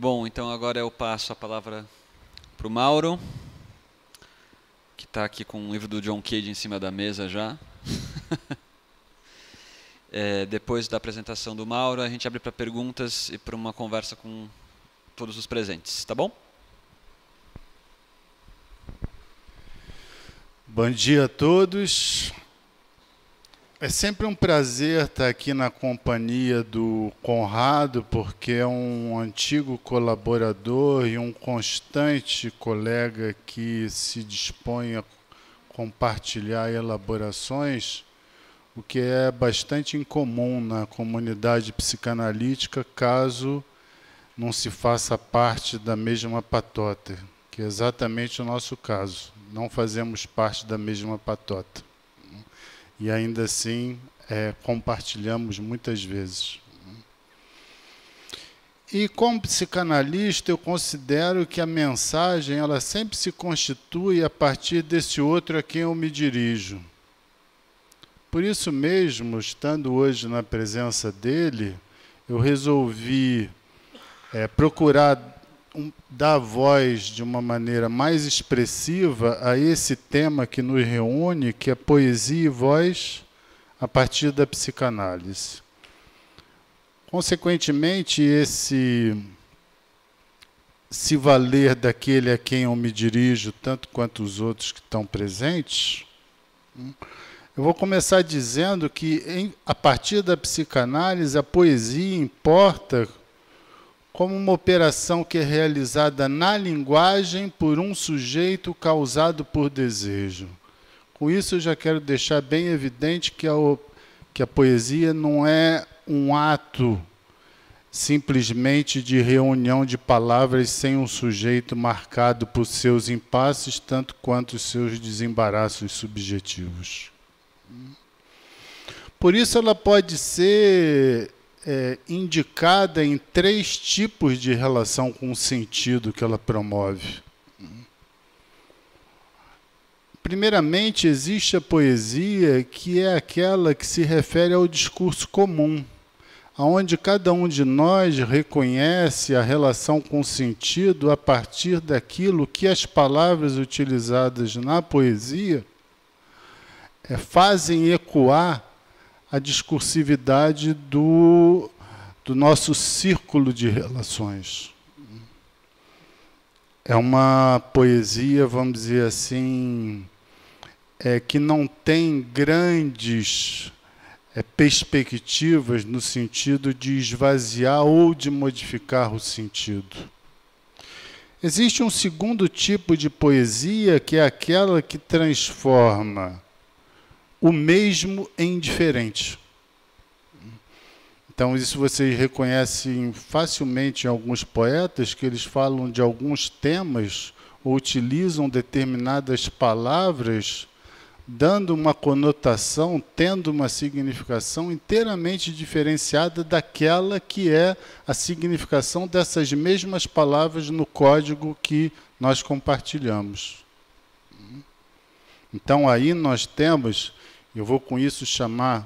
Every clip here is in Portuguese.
Bom, então agora eu passo a palavra para o Mauro, que está aqui com o livro do John Cage em cima da mesa já. Depois da apresentação do Mauro, a gente abre para perguntas e para uma conversa com todos os presentes, tá bom? Bom dia a todos. É sempre um prazer estar aqui na companhia do Conrado, porque é um antigo colaborador e um constante colega que se dispõe a compartilhar elaborações, o que é bastante incomum na comunidade psicanalítica, caso não se faça parte da mesma patota, que é exatamente o nosso caso. Não fazemos parte da mesma patota. E ainda assim compartilhamos muitas vezes. E como psicanalista, eu considero que a mensagem ela sempre se constitui a partir desse outro a quem eu me dirijo. Por isso mesmo, estando hoje na presença dele, eu resolvi procurar dar voz de uma maneira mais expressiva a esse tema que nos reúne, que é poesia e voz a partir da psicanálise. Consequentemente, se valer daquele a quem eu me dirijo, tanto quanto os outros que estão presentes, eu vou começar dizendo que, a partir da psicanálise, a poesia importa como uma operação que é realizada na linguagem por um sujeito causado por desejo. Com isso, eu já quero deixar bem evidente que a poesia não é um ato simplesmente de reunião de palavras sem um sujeito marcado por seus impasses, tanto quanto os seus desembaraços subjetivos. Por isso, ela pode ser indicada em 3 tipos de relação com o sentido que ela promove. Primeiramente, existe a poesia, que é aquela que se refere ao discurso comum, onde cada um de nós reconhece a relação com o sentido a partir daquilo que as palavras utilizadas na poesia fazem ecoar a discursividade do nosso círculo de relações. É uma poesia, vamos dizer assim, que não tem grandes perspectivas no sentido de esvaziar ou de modificar o sentido. Existe um segundo tipo de poesia, que é aquela que transforma o mesmo em diferente. Então, isso vocês reconhecem facilmente em alguns poetas, que eles falam de alguns temas ou utilizam determinadas palavras, dando uma conotação, tendo uma significação inteiramente diferenciada daquela que é a significação dessas mesmas palavras no código que nós compartilhamos. Então, aí nós temos, eu vou com isso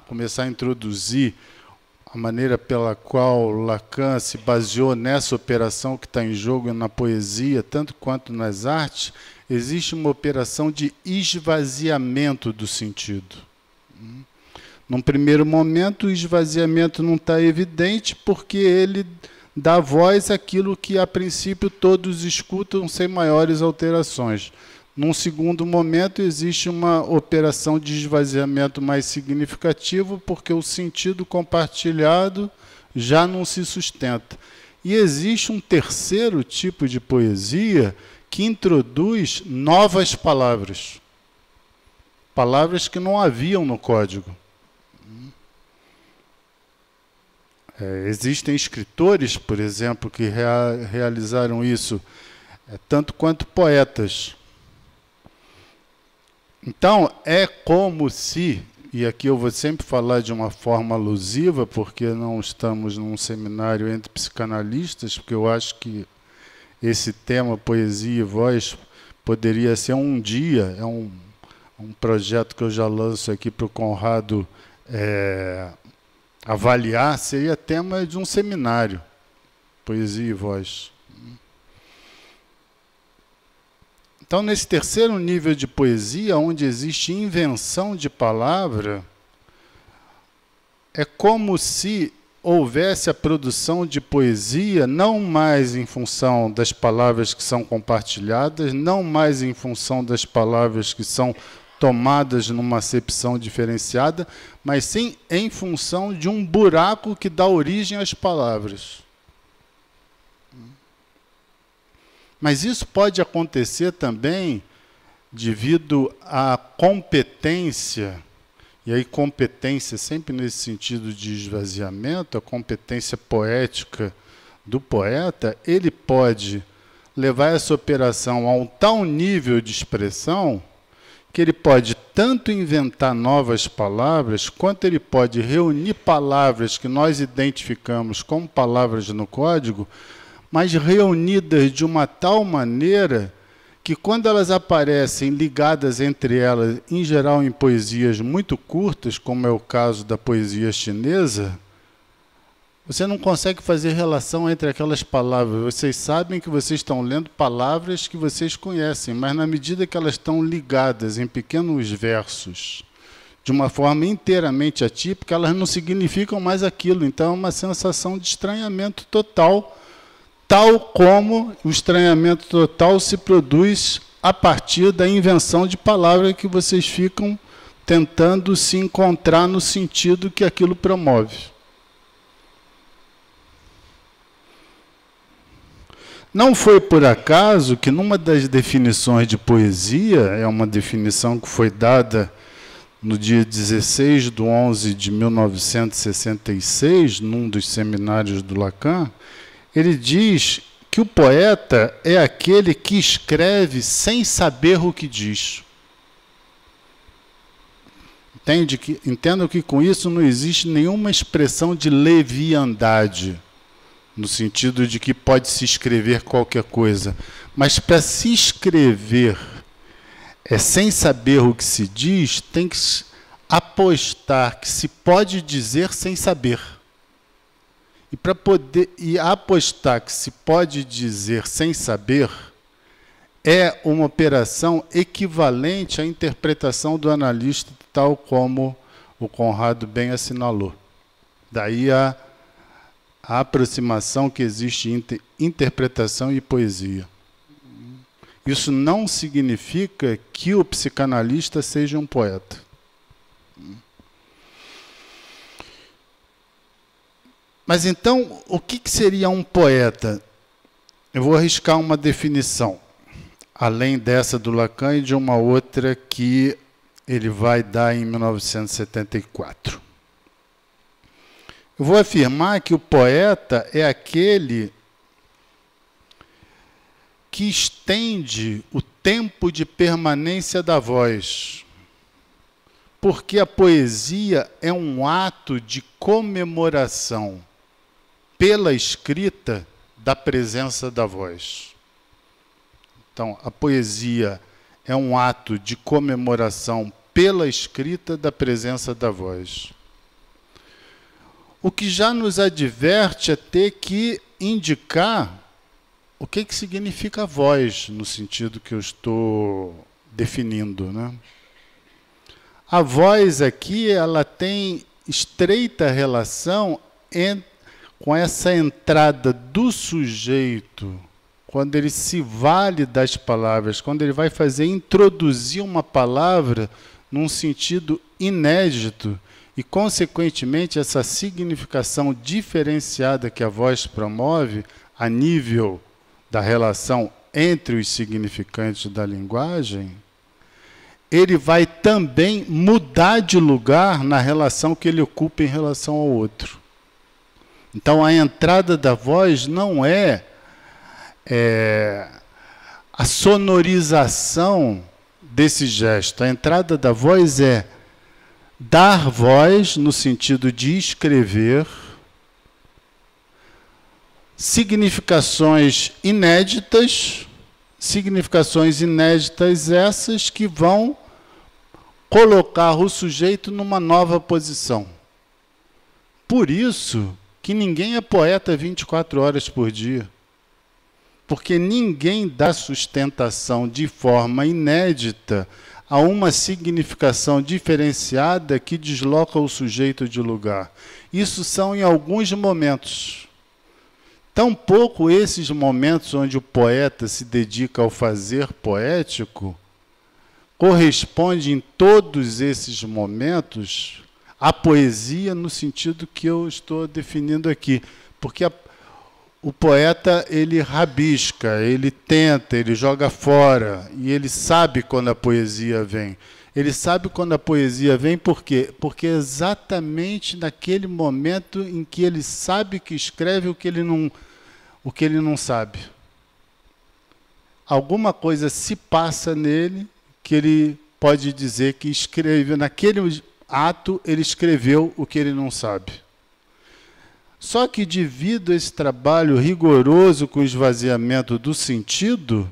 começar a introduzir a maneira pela qual Lacan se baseou nessa operação que está em jogo na poesia, tanto quanto nas artes. Existe uma operação de esvaziamento do sentido. Num primeiro momento, o esvaziamento não está evidente, porque ele dá voz àquilo que, a princípio, todos escutam sem maiores alterações. Num segundo momento, existe uma operação de esvaziamento mais significativo, porque o sentido compartilhado já não se sustenta. E existe um terceiro tipo de poesia que introduz novas palavras. Palavras que não haviam no código. Existem escritores, por exemplo, que realizaram isso, tanto quanto poetas. Então, é como se, e aqui eu vou sempre falar de uma forma alusiva, porque não estamos num seminário entre psicanalistas, porque eu acho que esse tema, poesia e voz, poderia ser um dia, um projeto que eu já lanço aqui para o Conrado avaliar, seria tema de um seminário, poesia e voz. Então, nesse terceiro nível de poesia, onde existe invenção de palavra, é como se houvesse a produção de poesia não mais em função das palavras que são compartilhadas, não mais em função das palavras que são tomadas numa acepção diferenciada, mas sim em função de um buraco que dá origem às palavras. Mas isso pode acontecer também devido à competência, e aí competência sempre nesse sentido de esvaziamento, a competência poética do poeta, ele pode levar essa operação a um tal nível de expressão que ele pode tanto inventar novas palavras, quanto ele pode reunir palavras que nós identificamos como palavras no código, mas reunidas de uma tal maneira que quando elas aparecem ligadas entre elas, em geral em poesias muito curtas, como é o caso da poesia chinesa, você não consegue fazer relação entre aquelas palavras. Vocês sabem que vocês estão lendo palavras que vocês conhecem, mas na medida que elas estão ligadas em pequenos versos, de uma forma inteiramente atípica, elas não significam mais aquilo. Então é uma sensação de estranhamento total, tal como o estranhamento total se produz a partir da invenção de palavras que vocês ficam tentando se encontrar no sentido que aquilo promove. Não foi por acaso que numa das definições de poesia, é uma definição que foi dada no dia 16/11/1966, num dos seminários do Lacan, ele diz que o poeta é aquele que escreve sem saber o que diz. Entendam que com isso não existe nenhuma expressão de leviandade, no sentido de que pode se escrever qualquer coisa. Mas para se escrever sem saber o que se diz, tem que apostar que se pode dizer sem saber. E para poder apostar que se pode dizer sem saber é uma operação equivalente à interpretação do analista, tal como o Conrado bem assinalou. Daí a aproximação que existe entre interpretação e poesia. Isso não significa que o psicanalista seja um poeta. Mas então, o que seria um poeta? Eu vou arriscar uma definição, além dessa do Lacan e de uma outra que ele vai dar em 1974. Eu vou afirmar que o poeta é aquele que estende o tempo de permanência da voz, porque a poesia é um ato de comemoração pela escrita da presença da voz. Então, a poesia é um ato de comemoração pela escrita da presença da voz. O que já nos adverte é ter que indicar o que significa voz, no sentido que eu estou definindo, né? A voz aqui, ela tem estreita relação com essa entrada do sujeito, quando ele se vale das palavras, quando ele vai introduzir uma palavra num sentido inédito, e, consequentemente, essa significação diferenciada que a voz promove a nível da relação entre os significantes da linguagem, ele vai também mudar de lugar na relação que ele ocupa em relação ao outro. Então, a entrada da voz não é a sonorização desse gesto. A entrada da voz é dar voz, no sentido de escrever, significações inéditas essas que vão colocar o sujeito numa nova posição. Por isso que ninguém é poeta 24 horas por dia. porque ninguém dá sustentação de forma inédita a uma significação diferenciada que desloca o sujeito de lugar. Isso são em alguns momentos. Tampouco esses momentos onde o poeta se dedica ao fazer poético corresponde em todos esses momentos à poesia no sentido que eu estou definindo aqui. Porque o poeta, ele rabisca, ele tenta, ele joga fora, e ele sabe quando a poesia vem. Ele sabe quando a poesia vem, por quê? Porque é exatamente naquele momento em que ele sabe que escreve o que ele não sabe. Alguma coisa se passa nele que ele pode dizer que escreveu, naquele ato ele escreveu o que ele não sabe. Só que devido a esse trabalho rigoroso com o esvaziamento do sentido,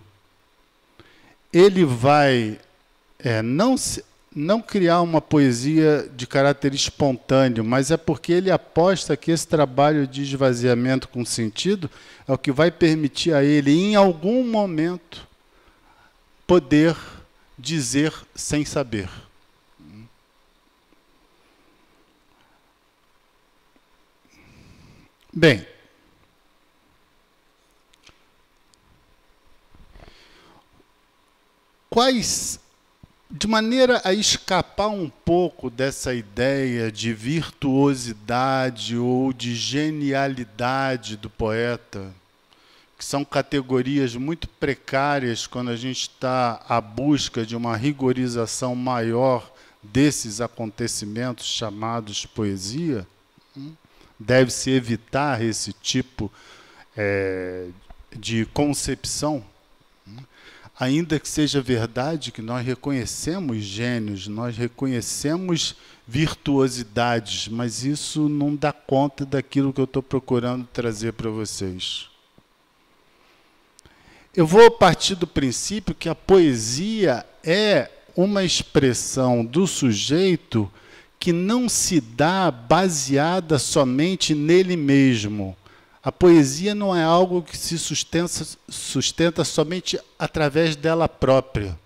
ele vai não criar uma poesia de caráter espontâneo, mas é porque ele aposta que esse trabalho de esvaziamento com sentido é o que vai permitir a ele, em algum momento, poder dizer sem saber. Bem, de maneira a escapar um pouco dessa ideia de virtuosidade ou de genialidade do poeta, que são categorias muito precárias quando a gente está à busca de uma rigorização maior desses acontecimentos chamados poesia, deve-se evitar esse tipo de concepção, ainda que seja verdade que nós reconhecemos gênios, nós reconhecemos virtuosidades, mas isso não dá conta daquilo que eu estou procurando trazer para vocês. Eu vou partir do princípio que a poesia é uma expressão do sujeito que não se dá baseada somente nele mesmo. A poesia não é algo que se sustenta somente através dela própria.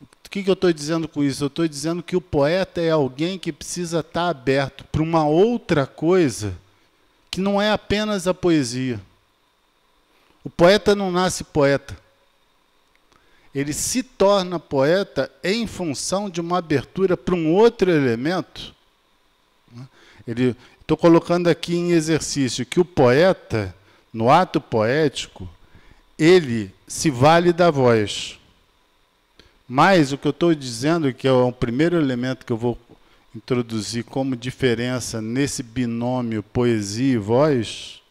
O que eu estou dizendo com isso? Eu estou dizendo que o poeta é alguém que precisa estar aberto para uma outra coisa que não é apenas a poesia. O poeta não nasce poeta. Ele se torna poeta em função de uma abertura para um outro elemento. Estou colocando aqui em exercício que o poeta, no ato poético, ele se vale da voz. Mas o que eu estou dizendo, que é o primeiro elemento que eu vou introduzir como diferença nesse binômio poesia e voz,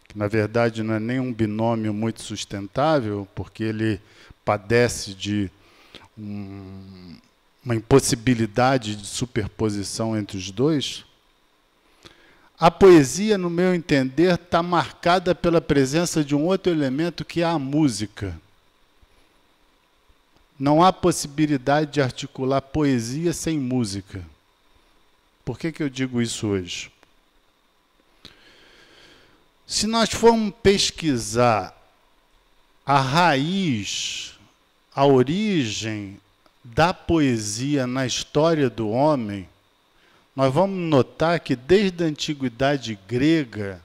que na verdade não é nem um binômio muito sustentável, porque ele padece de uma impossibilidade de superposição entre os dois. A poesia, no meu entender, está marcada pela presença de um outro elemento que é a música. Não há possibilidade de articular poesia sem música. Por que eu digo isso hoje? Se nós formos pesquisar a raiz, a origem da poesia na história do homem, nós vamos notar que desde a antiguidade grega,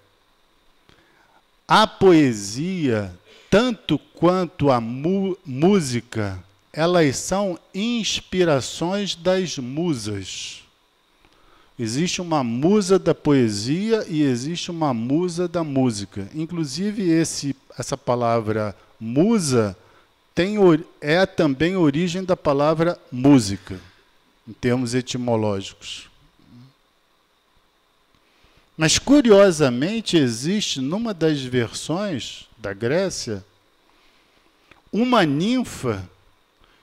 a poesia, tanto quanto a música, elas são inspirações das musas. Existe uma musa da poesia e existe uma musa da música. Inclusive, essa palavra musa é também a origem da palavra música, em termos etimológicos. Mas, curiosamente, existe, numa das versões da Grécia, uma ninfa.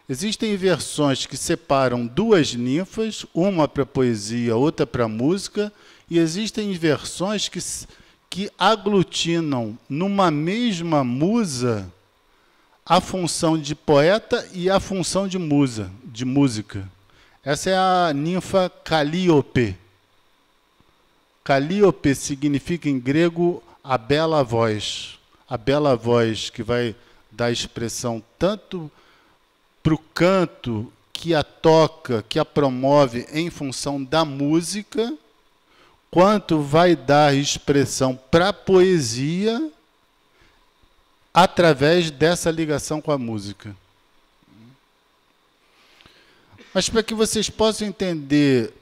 Existem versões que separam duas ninfas, uma para poesia, outra para música, e existem versões que aglutinam numa mesma musa a função de poeta e a função de musa, de música. Essa é a ninfa Calíope. Calíope significa em grego a bela voz, a bela voz que vai dar expressão tanto para o canto que a toca, que a promove em função da música, quanto vai dar expressão para a poesia através dessa ligação com a música. Mas para que vocês possam entender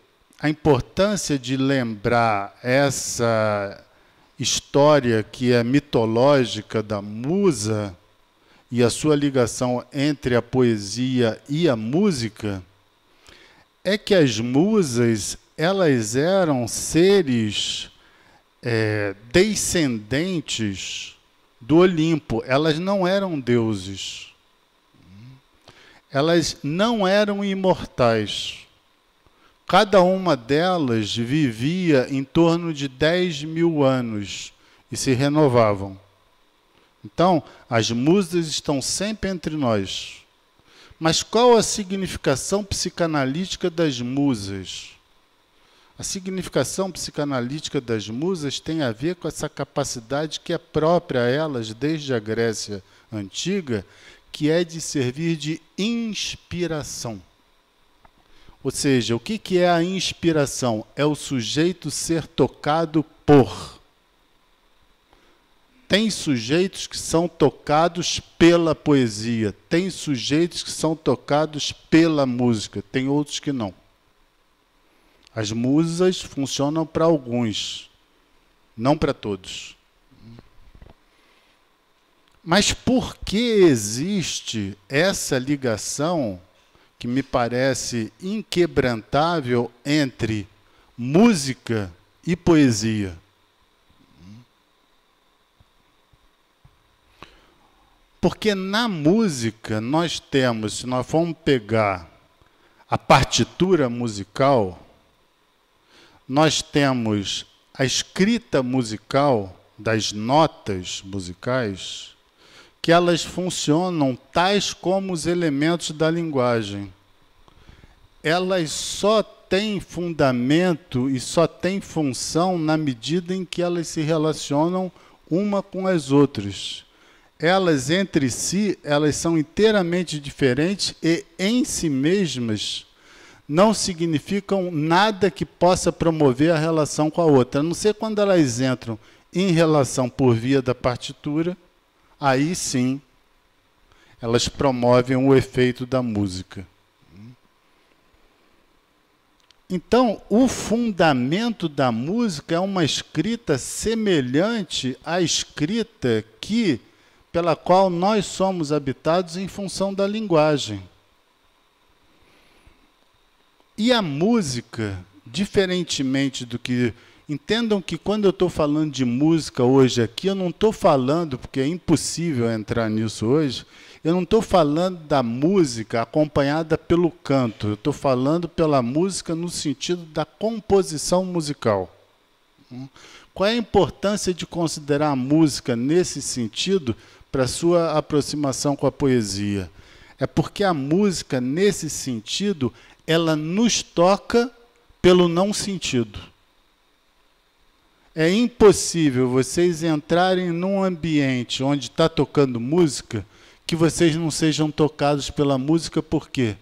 a importância de lembrar essa história que é mitológica da musa e a sua ligação entre a poesia e a música, é que as musas, elas eram seres descendentes do Olimpo, elas não eram deuses. Elas não eram imortais. Cada uma delas vivia em torno de 10.000 anos e se renovavam. Então, as musas estão sempre entre nós. Mas qual a significação psicanalítica das musas? A significação psicanalítica das musas tem a ver com essa capacidade que é própria a elas desde a Grécia Antiga, que é de servir de inspiração. Ou seja, o que é a inspiração? É o sujeito ser tocado por. Tem sujeitos que são tocados pela poesia, tem sujeitos que são tocados pela música, tem outros que não. As musas funcionam para alguns, não para todos. Mas por que existe essa ligação, que me parece inquebrantável, entre música e poesia? Porque na música nós temos, se nós formos pegar a partitura musical, nós temos a escrita musical das notas musicais, que elas funcionam tais como os elementos da linguagem. Elas só têm fundamento e só têm função na medida em que elas se relacionam uma com as outras. Elas, entre si, elas são inteiramente diferentes e, em si mesmas, não significam nada que possa promover a relação com a outra. A não ser quando elas entram em relação por via da partitura, aí sim, elas promovem o efeito da música. Então, o fundamento da música é uma escrita semelhante à escrita pela qual nós somos habitados em função da linguagem. E a música, diferentemente do que... Entendam que quando eu estou falando de música hoje aqui, eu não estou falando, porque é impossível entrar nisso hoje, eu não estou falando da música acompanhada pelo canto, eu estou falando pela música no sentido da composição musical. Qual é a importância de considerar a música nesse sentido para a sua aproximação com a poesia? É porque a música, nesse sentido, ela nos toca pelo não sentido. É impossível vocês entrarem num ambiente onde está tocando música que vocês não sejam tocados pela música. Por quê?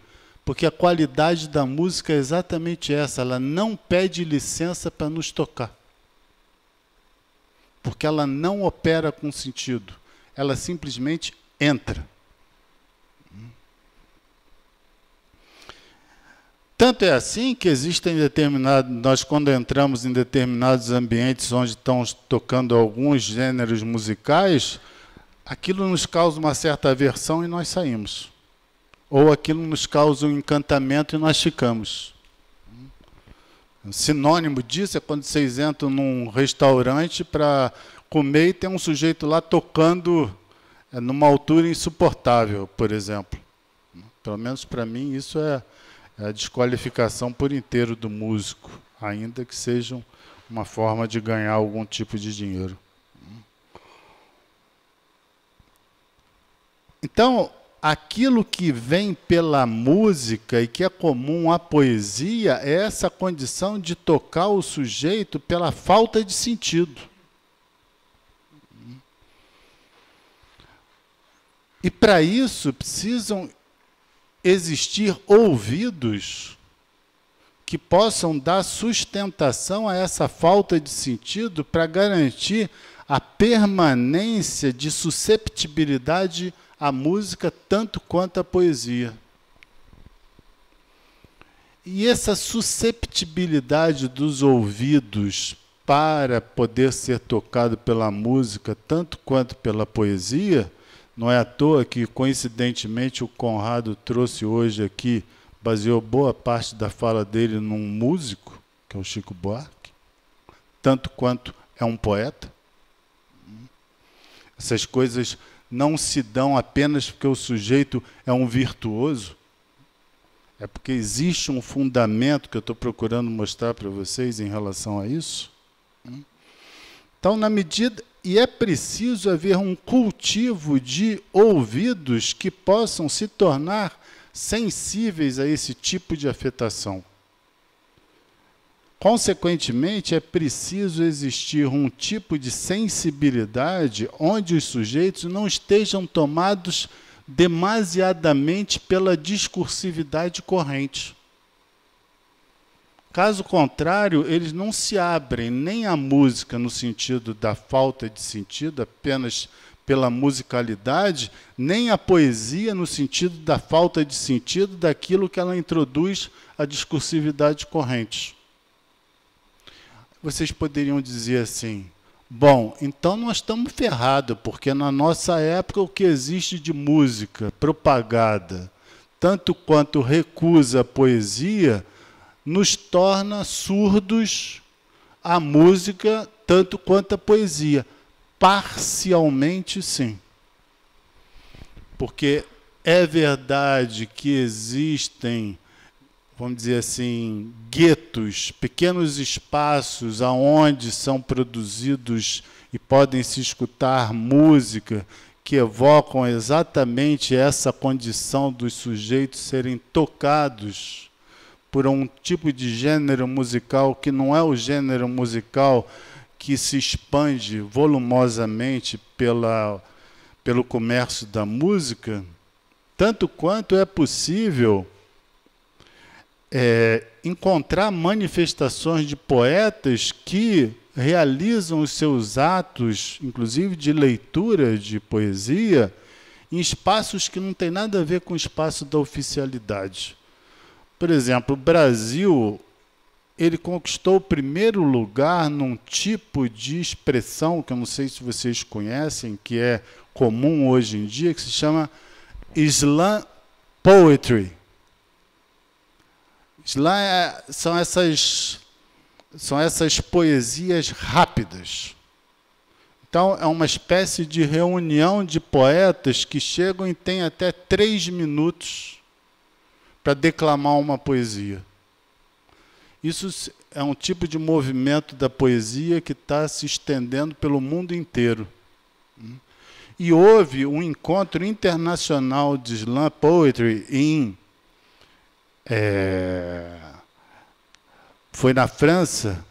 Porque a qualidade da música é exatamente essa, ela não pede licença para nos tocar. Porque ela não opera com sentido, ela simplesmente entra. Tanto é assim que existem nós quando entramos em determinados ambientes onde estão tocando alguns gêneros musicais, aquilo nos causa uma certa aversão e nós saímos. Ou aquilo nos causa um encantamento e nós ficamos. Um sinônimo disso é quando vocês entram num restaurante para comer e tem um sujeito lá tocando numa altura insuportável, por exemplo. Pelo menos para mim isso é a desqualificação por inteiro do músico, ainda que seja uma forma de ganhar algum tipo de dinheiro. Então, aquilo que vem pela música e que é comum à poesia é essa condição de tocar o sujeito pela falta de sentido. E para isso precisam existir ouvidos que possam dar sustentação a essa falta de sentido para garantir a permanência de susceptibilidade à música tanto quanto à poesia. E essa susceptibilidade dos ouvidos para poder ser tocado pela música tanto quanto pela poesia, não é à toa que, coincidentemente, o Conrado trouxe hoje aqui, baseou boa parte da fala dele num músico, que é o Chico Buarque, tanto quanto é um poeta. Essas coisas não se dão apenas porque o sujeito é um virtuoso, é porque existe um fundamento que eu estou procurando mostrar para vocês em relação a isso. Então, na medida... E é preciso haver um cultivo de ouvidos que possam se tornar sensíveis a esse tipo de afetação. Consequentemente, é preciso existir um tipo de sensibilidade onde os sujeitos não estejam tomados demasiadamente pela discursividade corrente. Caso contrário, eles não se abrem nem à música no sentido da falta de sentido, apenas pela musicalidade, nem à poesia no sentido da falta de sentido daquilo que ela introduz à discursividade corrente. Vocês poderiam dizer assim, bom, então nós estamos ferrados, porque na nossa época o que existe de música propagada, tanto quanto recusa a poesia, nos torna surdos à música, tanto quanto à poesia. Parcialmente, sim. Porque é verdade que existem, vamos dizer assim, guetos, pequenos espaços aonde são produzidos e podem se escutar música que evocam exatamente essa condição dos sujeitos serem tocados por um tipo de gênero musical que não é o gênero musical que se expande volumosamente pelo comércio da música, tanto quanto é possível encontrar manifestações de poetas que realizam os seus atos, inclusive de leitura de poesia, em espaços que não tem nada a ver com o espaço da oficialidade. Por exemplo, o Brasil, ele conquistou o primeiro lugar num tipo de expressão, que eu não sei se vocês conhecem, que é comum hoje em dia, que se chama Slam Poetry. Slam são essas poesias rápidas. Então, é uma espécie de reunião de poetas que chegam e têm até 3 minutos para declamar uma poesia. Isso é um tipo de movimento da poesia que está se estendendo pelo mundo inteiro. E houve um encontro internacional de Slam Poetry foi na França,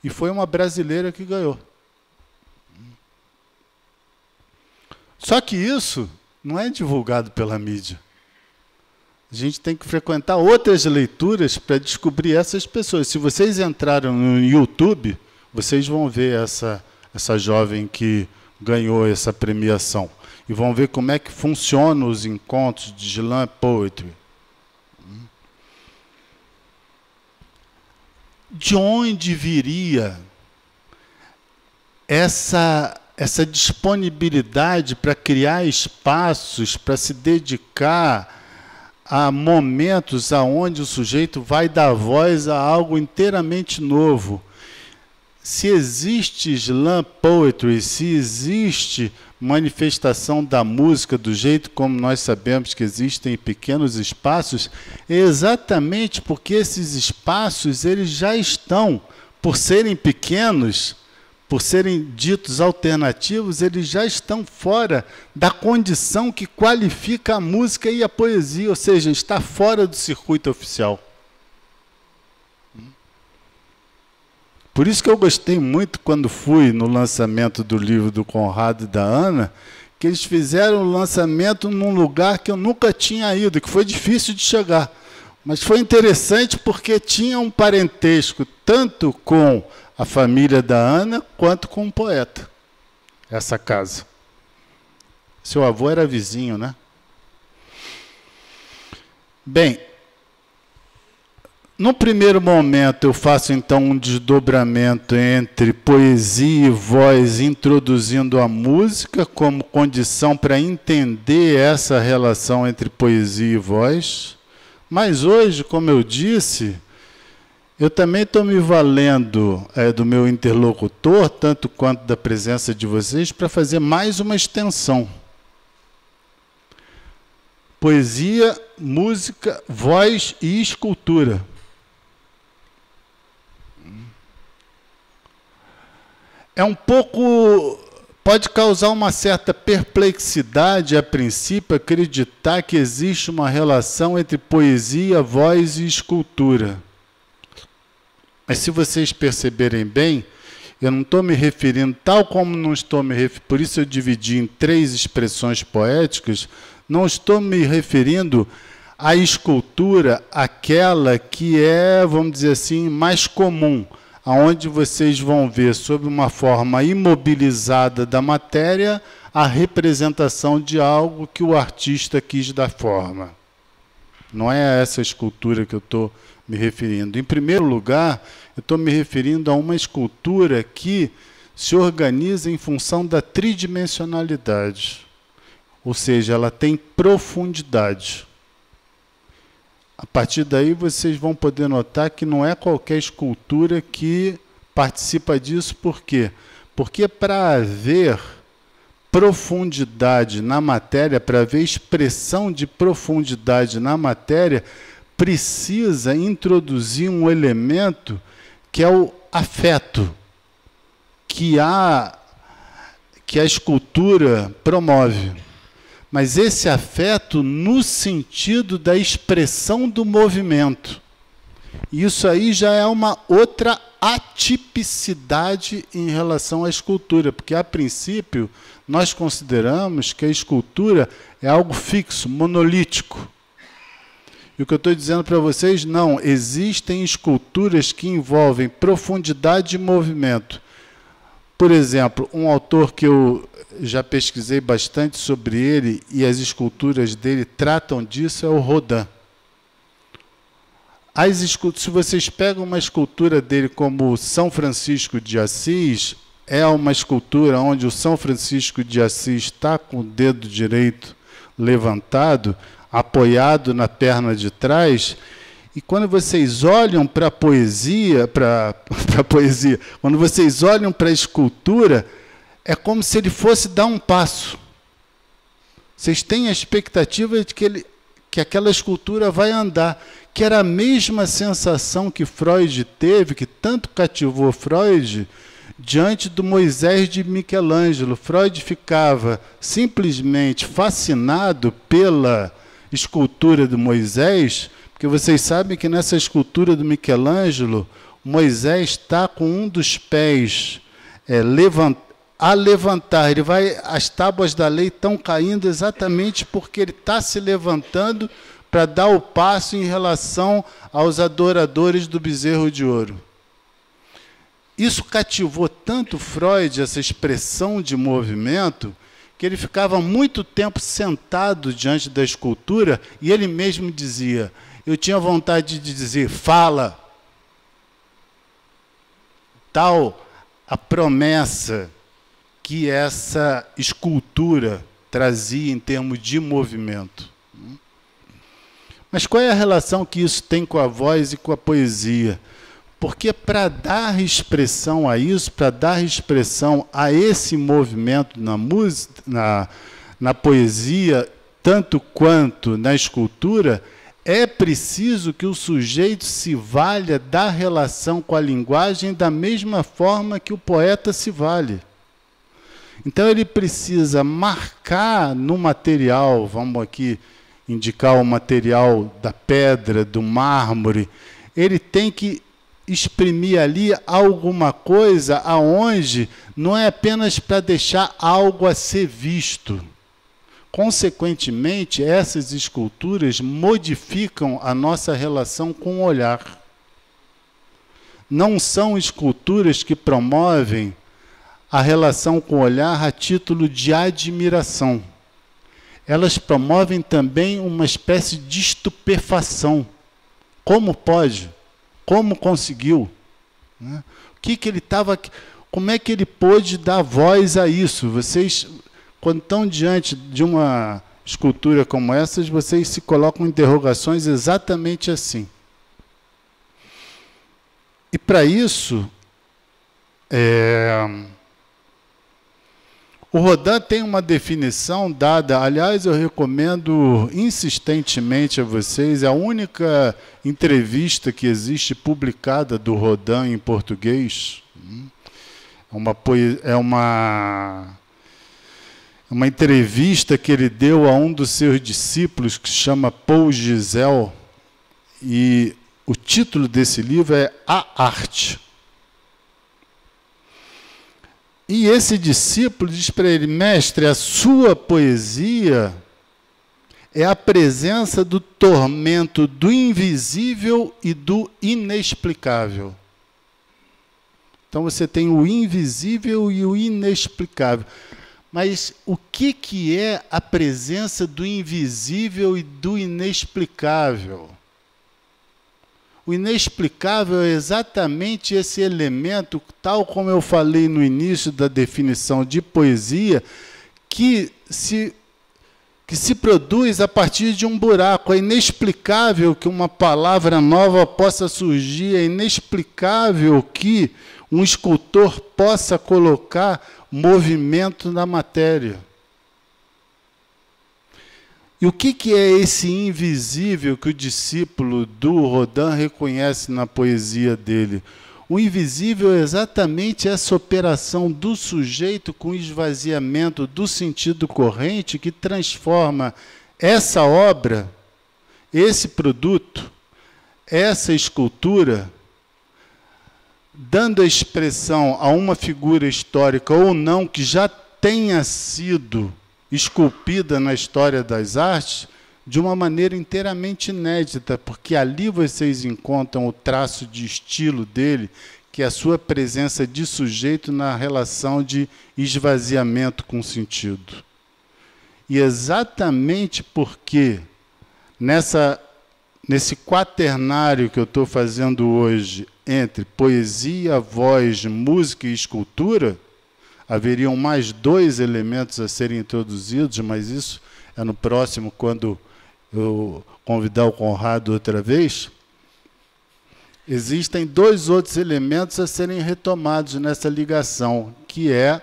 e foi uma brasileira que ganhou. Só que isso não é divulgado pela mídia. A gente tem que frequentar outras leituras para descobrir essas pessoas. Se vocês entraram no YouTube, vocês vão ver essa jovem que ganhou essa premiação. E vão ver como é que funcionam os encontros de Slam Poetry. De onde viria essa disponibilidade para criar espaços, para se dedicar a momentos aonde o sujeito vai dar voz a algo inteiramente novo? Se existe Slam Poetry, se existe manifestação da música do jeito como nós sabemos que existem em pequenos espaços, é exatamente porque esses espaços eles já estão, por serem pequenos, por serem ditos alternativos, eles já estão fora da condição que qualifica a música e a poesia, ou seja, está fora do circuito oficial. Por isso que eu gostei muito quando fui no lançamento do livro do Conrado e da Ana, que que eles fizeram o lançamento num lugar que eu nunca tinha ido, que foi difícil de chegar. Mas foi interessante porque tinha um parentesco tanto com a família da Ana quanto com o poeta, essa casa. Seu avô era vizinho, né? Bem, no primeiro momento eu faço então um desdobramento entre poesia e voz, introduzindo a música como condição para entender essa relação entre poesia e voz. Mas hoje, como eu disse, eu também estou me valendo do meu interlocutor, tanto quanto da presença de vocês, para fazer mais uma extensão. Poesia, música, voz e escultura. É um pouco... Pode causar uma certa perplexidade, a princípio, acreditar que existe uma relação entre poesia, voz e escultura. Mas se vocês perceberem bem, eu não estou me referindo, tal como não estou me referindo, por isso eu dividi em 3 expressões poéticas, não estou me referindo à escultura, aquela que é, vamos dizer assim, mais comum, aonde vocês vão ver, sob uma forma imobilizada da matéria, a representação de algo que o artista quis dar forma. Não é a essa escultura que eu estou me referindo. Em primeiro lugar, eu estou me referindo a uma escultura que se organiza em função da tridimensionalidade. Ou seja, ela tem profundidade. A partir daí vocês vão poder notar que não é qualquer escultura que participa disso. Por quê? Porque para haver profundidade na matéria, para haver expressão de profundidade na matéria, precisa introduzir um elemento que é o afeto, que a escultura promove. Mas esse afeto no sentido da expressão do movimento. Isso aí já é uma outra atipicidade em relação à escultura, porque, a princípio, nós consideramos que a escultura é algo fixo, monolítico. E o que eu estou dizendo para vocês, não, existem esculturas que envolvem profundidade e movimento. Por exemplo, um autor que eu já pesquisei bastante sobre ele, e as esculturas dele tratam disso, é o Rodin. Se vocês pegam uma escultura dele como São Francisco de Assis, é uma escultura onde o São Francisco de Assis está com o dedo direito levantado, apoiado na perna de trás, e quando vocês olham para a poesia, quando vocês olham para a escultura, é como se ele fosse dar um passo. Vocês têm a expectativa de que aquela escultura vai andar, que era a mesma sensação que Freud teve, que tanto cativou Freud, diante do Moisés de Michelangelo. Freud ficava simplesmente fascinado pela escultura do Moisés, porque vocês sabem que nessa escultura do Michelangelo, Moisés está com um dos pés a levantar. As tábuas da lei estão caindo exatamente porque ele está se levantando para dar o passo em relação aos adoradores do bezerro de ouro. Isso cativou tanto Freud, essa expressão de movimento, que ele ficava muito tempo sentado diante da escultura e ele mesmo dizia, eu tinha vontade de dizer, fala. Tal a promessa que essa escultura trazia em termos de movimento. Mas qual é a relação que isso tem com a voz e com a poesia? Porque para dar expressão a isso, para dar expressão a esse movimento na música, na poesia, tanto quanto na escultura, é preciso que o sujeito se valha da relação com a linguagem da mesma forma que o poeta se vale. Então ele precisa marcar no material, vamos aqui indicar o material da pedra, do mármore, ele tem que exprimir ali alguma coisa aonde não é apenas para deixar algo a ser visto, Consequentemente, essas esculturas modificam a nossa relação com o olhar. Não são esculturas que promovem a relação com o olhar a título de admiração. Elas promovem também uma espécie de estupefação. Como pode? Como conseguiu? Né? O que ele estava... Como é que ele pôde dar voz a isso? Vocês, quando estão diante de uma escultura como essa, vocês se colocam interrogações exatamente assim. E para isso, o Rodin tem uma definição dada, aliás, eu recomendo insistentemente a vocês, é a única entrevista que existe publicada do Rodin em português. É uma entrevista que ele deu a um dos seus discípulos, que se chama Paul Gisel, e o título desse livro é A Arte. E esse discípulo diz para ele: mestre, a sua poesia é a presença do tormento do invisível e do inexplicável. Então você tem o invisível e o inexplicável. Mas o que é a presença do invisível e do inexplicável? O inexplicável é exatamente esse elemento, tal como eu falei no início da definição de poesia, que se produz a partir de um buraco. É inexplicável que uma palavra nova possa surgir, é inexplicável que um escultor possa colocar movimento na matéria. E o que é esse invisível que o discípulo do Rodin reconhece na poesia dele? O invisível é exatamente essa operação do sujeito com esvaziamento do sentido corrente que transforma essa obra, esse produto, essa escultura, dando a expressão a uma figura histórica ou não que já tenha sido esculpida na história das artes, de uma maneira inteiramente inédita, porque ali vocês encontram o traço de estilo dele, que é a sua presença de sujeito na relação de esvaziamento com sentido. E exatamente porque nesse quaternário que eu estou fazendo hoje, entre poesia, voz, música e escultura, haveriam mais 2 elementos a serem introduzidos, mas isso é no próximo, quando eu convidar o Conrado outra vez. Existem 2 outros elementos a serem retomados nessa ligação, que é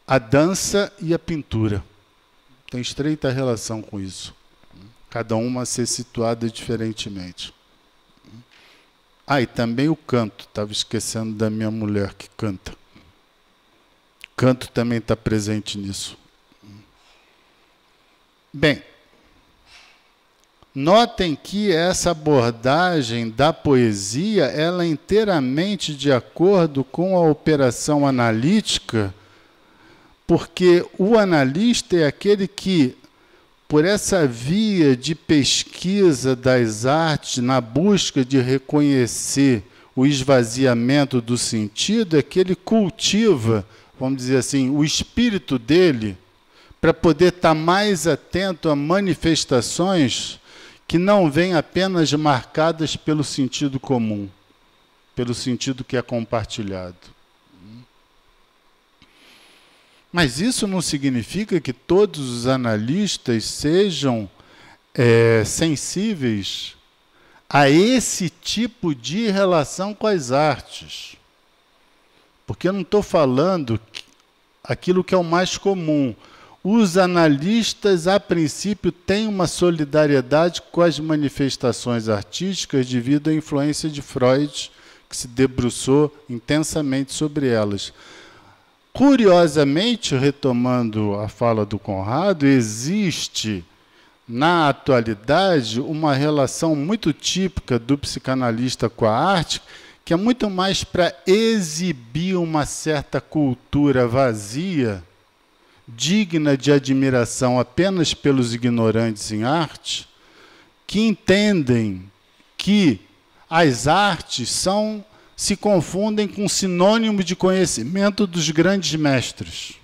a dança e a pintura. Tem estreita relação com isso. Cada uma a ser situada diferentemente. E também o canto. Estava esquecendo da minha mulher que canta. Canto também está presente nisso. Bem, notem que essa abordagem da poesia, ela é inteiramente de acordo com a operação analítica, porque o analista é aquele que, por essa via de pesquisa das artes, na busca de reconhecer o esvaziamento do sentido, é que ele cultiva, vamos dizer assim, o espírito dele, para poder estar mais atento a manifestações que não vêm apenas marcadas pelo sentido comum, pelo sentido que é compartilhado. Mas isso não significa que todos os analistas sejam sensíveis a esse tipo de relação com as artes. Porque eu não estou falando aquilo que é o mais comum. Os analistas, a princípio, têm uma solidariedade com as manifestações artísticas devido à influência de Freud, que se debruçou intensamente sobre elas. Curiosamente, retomando a fala do Conrado, existe, na atualidade, uma relação muito típica do psicanalista com a arte, que é muito mais para exibir uma certa cultura vazia, digna de admiração apenas pelos ignorantes em arte, que entendem que as artes se confundem com sinônimo de conhecimento dos grandes mestres.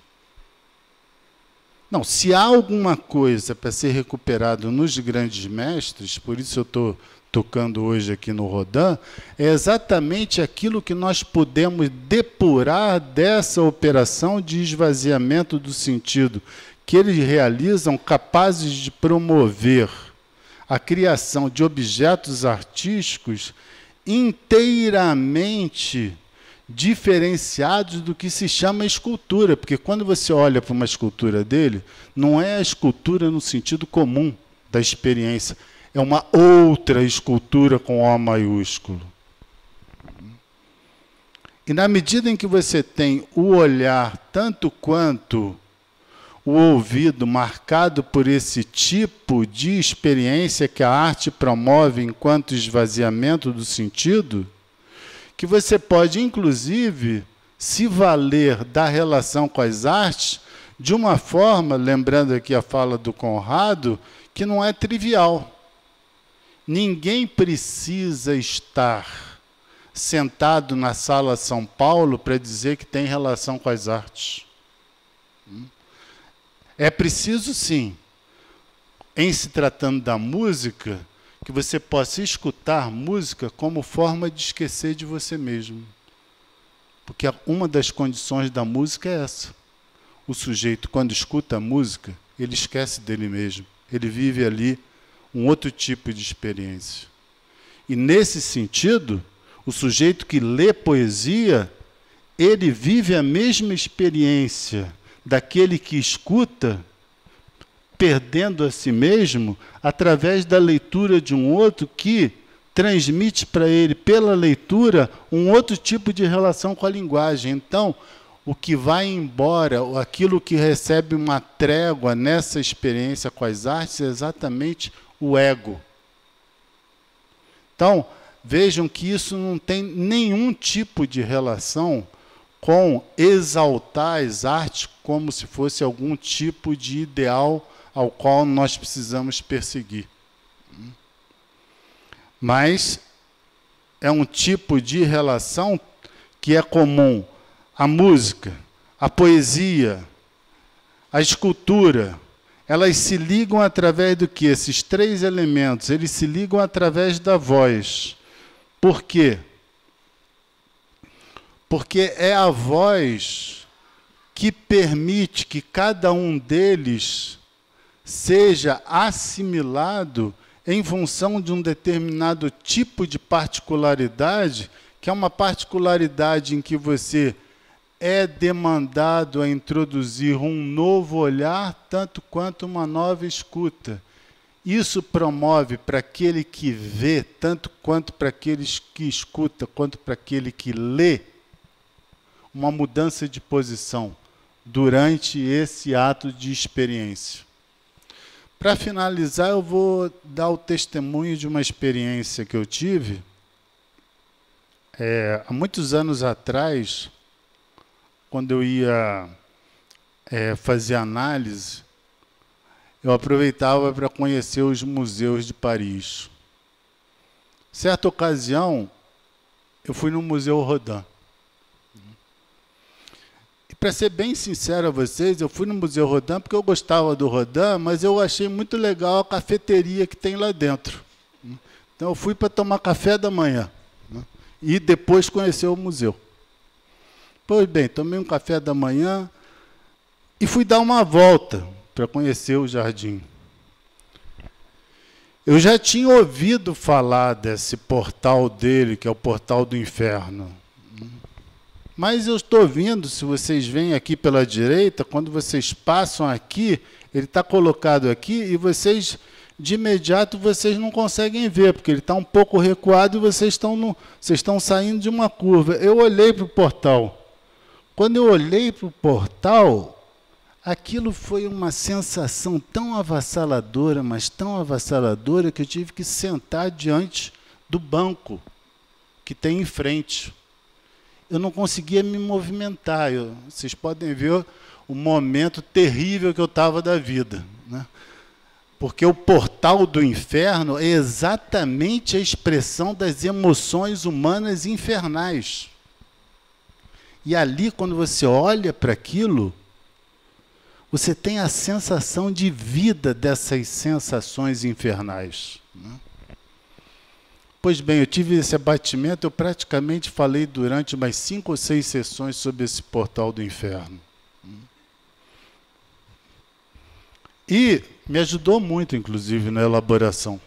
Não, se há alguma coisa para ser recuperado nos grandes mestres, por isso eu estou tocando hoje aqui no Rodin, é exatamente aquilo que nós podemos depurar dessa operação de esvaziamento do sentido, que eles realizam, capazes de promover a criação de objetos artísticos inteiramente diferenciados do que se chama escultura, porque quando você olha para uma escultura dele, não é a escultura no sentido comum da experiência, é uma outra escultura com O maiúsculo. E na medida em que você tem o olhar, tanto quanto o ouvido, marcado por esse tipo de experiência que a arte promove enquanto esvaziamento do sentido, que você pode, inclusive, se valer da relação com as artes de uma forma, lembrando aqui a fala do Conrado, que não é trivial. Ninguém precisa estar sentado na Sala São Paulo para dizer que tem relação com as artes. É preciso, sim, em se tratando da música, que você possa escutar música como forma de esquecer de você mesmo. Porque uma das condições da música é essa. O sujeito, quando escuta a música, ele esquece dele mesmo. Ele vive ali um outro tipo de experiência. E, nesse sentido, o sujeito que lê poesia, ele vive a mesma experiência daquele que escuta, perdendo a si mesmo, através da leitura de um outro que transmite para ele, pela leitura, um outro tipo de relação com a linguagem. Então, o que vai embora, aquilo que recebe uma trégua nessa experiência com as artes, é exatamente o ego. Então, vejam que isso não tem nenhum tipo de relação com exaltar as artes como se fosse algum tipo de ideal ao qual nós precisamos perseguir. Mas é um tipo de relação que é comum à música, à poesia, à escultura. Elas se ligam através do quê? Esses três elementos, eles se ligam através da voz. Por quê? Porque é a voz que permite que cada um deles seja assimilado em função de um determinado tipo de particularidade, que é uma particularidade em que você é demandado a introduzir um novo olhar, tanto quanto uma nova escuta. Isso promove para aquele que vê, tanto quanto para aqueles que escuta, quanto para aquele que lê, uma mudança de posição durante esse ato de experiência. Para finalizar, eu vou dar o testemunho de uma experiência que eu tive. Há muitos anos atrás, quando eu ia fazer análise, eu aproveitava para conhecer os museus de Paris. Certa ocasião, eu fui no Museu Rodin. E, para ser bem sincero a vocês, eu fui no Museu Rodin porque eu gostava do Rodin, mas eu achei muito legal a cafeteria que tem lá dentro. Então, eu fui para tomar café da manhã, e depois conhecer o museu. Pois bem, tomei um café da manhã e fui dar uma volta para conhecer o jardim. Eu já tinha ouvido falar desse portal dele, que é o Portal do Inferno. Mas eu estou vendo, se vocês vêm aqui pela direita, quando vocês passam aqui, ele está colocado aqui e vocês, de imediato, vocês não conseguem ver, porque ele está um pouco recuado e vocês estão saindo de uma curva. Eu olhei para o portal. Quando eu olhei para o portal, aquilo foi uma sensação tão avassaladora, mas tão avassaladora, que eu tive que sentar diante do banco que tem em frente. Eu não conseguia me movimentar. Vocês podem ver o momento terrível que eu estava da vida, né? Porque o portal do inferno é exatamente a expressão das emoções humanas infernais. E ali, quando você olha para aquilo, você tem a sensação de vida dessas sensações infernais, né? Pois bem, eu tive esse abatimento, eu praticamente falei durante umas 5 ou 6 sessões sobre esse portal do inferno. E me ajudou muito, inclusive, na elaboração.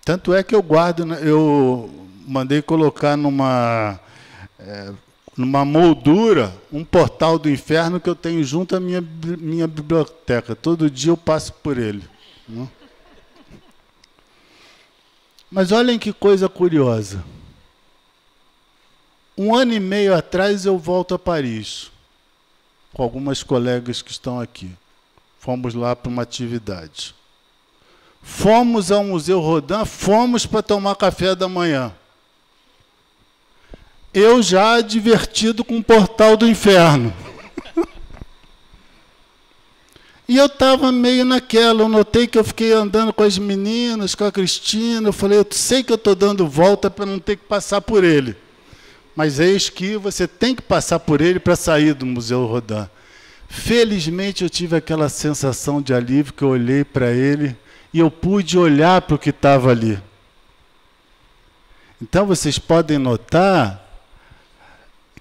Tanto é que eu guardo, eu mandei colocar numa moldura um portal do inferno que eu tenho junto à minha biblioteca. Todo dia eu passo por ele. Mas olhem que coisa curiosa. 1 ano e meio atrás eu volto a Paris, com algumas colegas que estão aqui. Fomos lá para uma atividade. Fomos ao Museu Rodin, fomos para tomar café da manhã. Eu já divertido com o portal do inferno. E eu estava meio naquela, eu notei que eu fiquei andando com as meninas, com a Cristina, eu falei, eu sei que eu estou dando volta para não ter que passar por ele. Mas eis que você tem que passar por ele para sair do Museu Rodin. Felizmente eu tive aquela sensação de alívio que eu olhei para ele e eu pude olhar para o que estava ali. Então vocês podem notar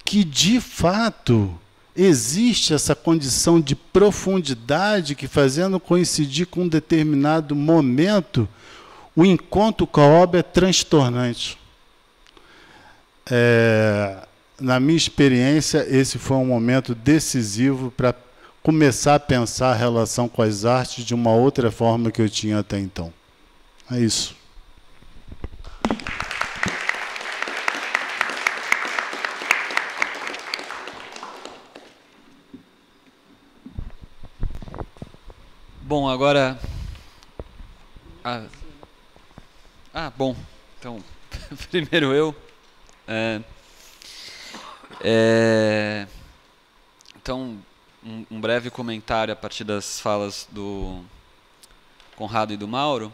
que, de fato, existe essa condição de profundidade que, fazendo coincidir com um determinado momento, o encontro com a obra é transtornante. Na minha experiência, esse foi um momento decisivo para começar a pensar a relação com as artes de uma outra forma que eu tinha até então. É isso. Bom, agora... bom. Então, primeiro eu. Então, um breve comentário a partir das falas do Conrado e do Mauro,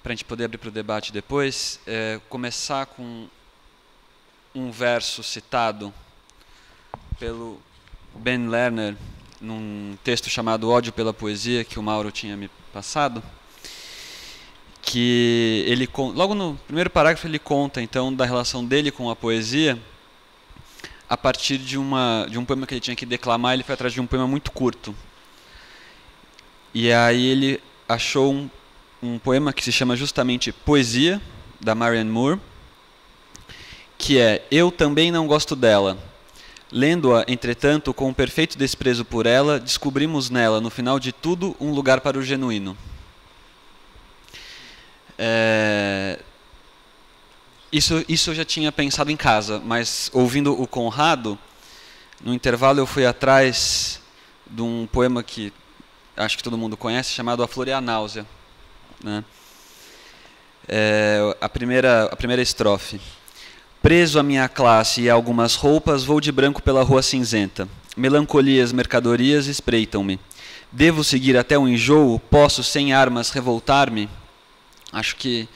para a gente poder abrir para o debate depois. Começar com um verso citado pelo Ben Lerner, num texto chamado Ódio pela Poesia, que o Mauro tinha me passado, que ele, logo no primeiro parágrafo, ele conta então da relação dele com a poesia a partir de um poema que ele tinha que declamar. Ele foi atrás de um poema muito curto. E aí ele achou um poema que se chama justamente Poesia, da Marianne Moore, que é: Eu também não gosto dela. Lendo-a, entretanto, com um perfeito desprezo por ela, descobrimos nela, no final de tudo, um lugar para o genuíno. Isso eu já tinha pensado em casa, mas ouvindo o Conrado, no intervalo eu fui atrás de um poema que acho que todo mundo conhece, chamado A Flor e a Náusea, né? A primeira estrofe. Preso à minha classe e a algumas roupas, vou de branco pela rua cinzenta. Melancolias, mercadorias espreitam-me. Devo seguir até o enjoo? Posso, sem armas, revoltar-me? Acho que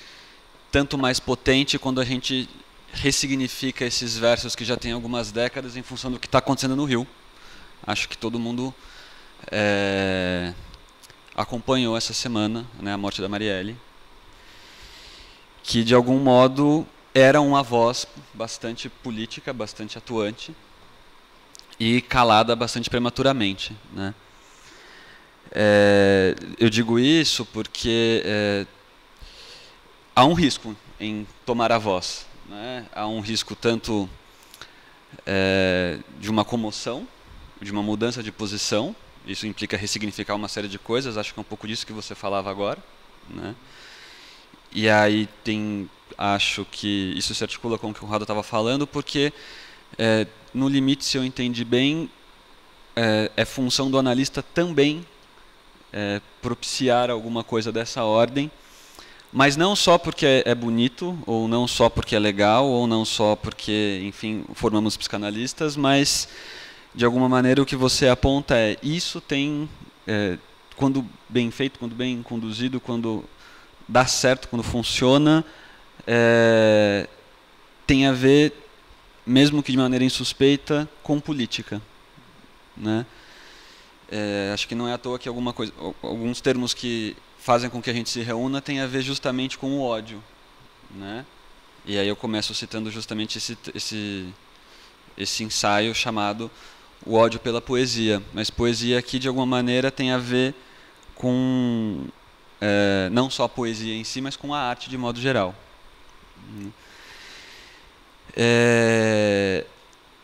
tanto mais potente quando a gente ressignifica esses versos que já tem algumas décadas em função do que está acontecendo no Rio. Acho que todo mundo acompanhou essa semana, né, a morte da Marielle, que de algum modo era uma voz bastante política, bastante atuante e calada bastante prematuramente, né? Eu digo isso porque há um risco em tomar a voz, né? Há um risco tanto de uma comoção, de uma mudança de posição. Isso implica ressignificar uma série de coisas. Acho que é um pouco disso que você falava agora, né? E aí acho que isso se articula com o que o Conrado estava falando, porque no limite, se eu entendi bem, é função do analista também propiciar alguma coisa dessa ordem, Mas não só porque é bonito, ou não só porque é legal, ou não só porque, enfim, formamos psicanalistas, mas, de alguma maneira, o que você aponta é isso tem, quando bem feito, quando bem conduzido, quando dá certo, quando funciona, tem a ver, mesmo que de maneira insuspeita, com política, né? Acho que não é à toa que alguns termos que fazem com que a gente se reúna têm a ver justamente com o ódio, né? E aí eu começo citando justamente esse ensaio chamado O ódio pela poesia. Mas poesia aqui, de alguma maneira, tem a ver com não só a poesia em si, mas com a arte de modo geral.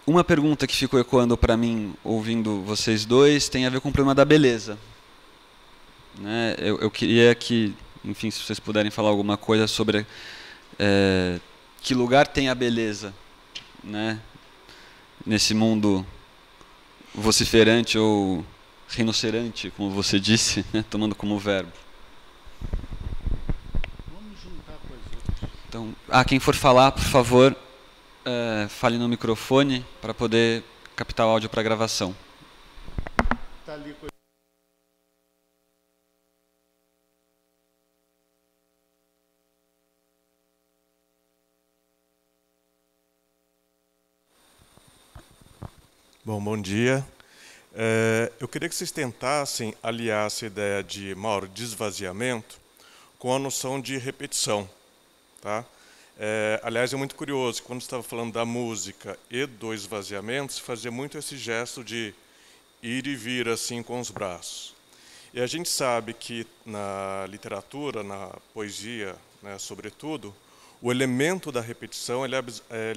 Uma pergunta que ficou ecoando para mim, ouvindo vocês dois, tem a ver com o problema da beleza. Né? Eu queria que, enfim, se vocês puderem falar alguma coisa sobre que lugar tem a beleza, né? Nesse mundo vociferante ou rinocerante, como você disse, né? Tomando como verbo. Vamos juntar com as outras. Então, quem for falar, por favor, fale no microfone para poder captar o áudio para a gravação. Tá ali com... Bom dia. Eu queria que vocês tentassem aliar essa ideia de maior desvaziamento com a noção de repetição. Tá? Aliás, é muito curioso que quando você estava falando da música e do esvaziamento, se fazia muito esse gesto de ir e vir assim com os braços. E a gente sabe que na literatura, na poesia, né, sobretudo, o elemento da repetição ele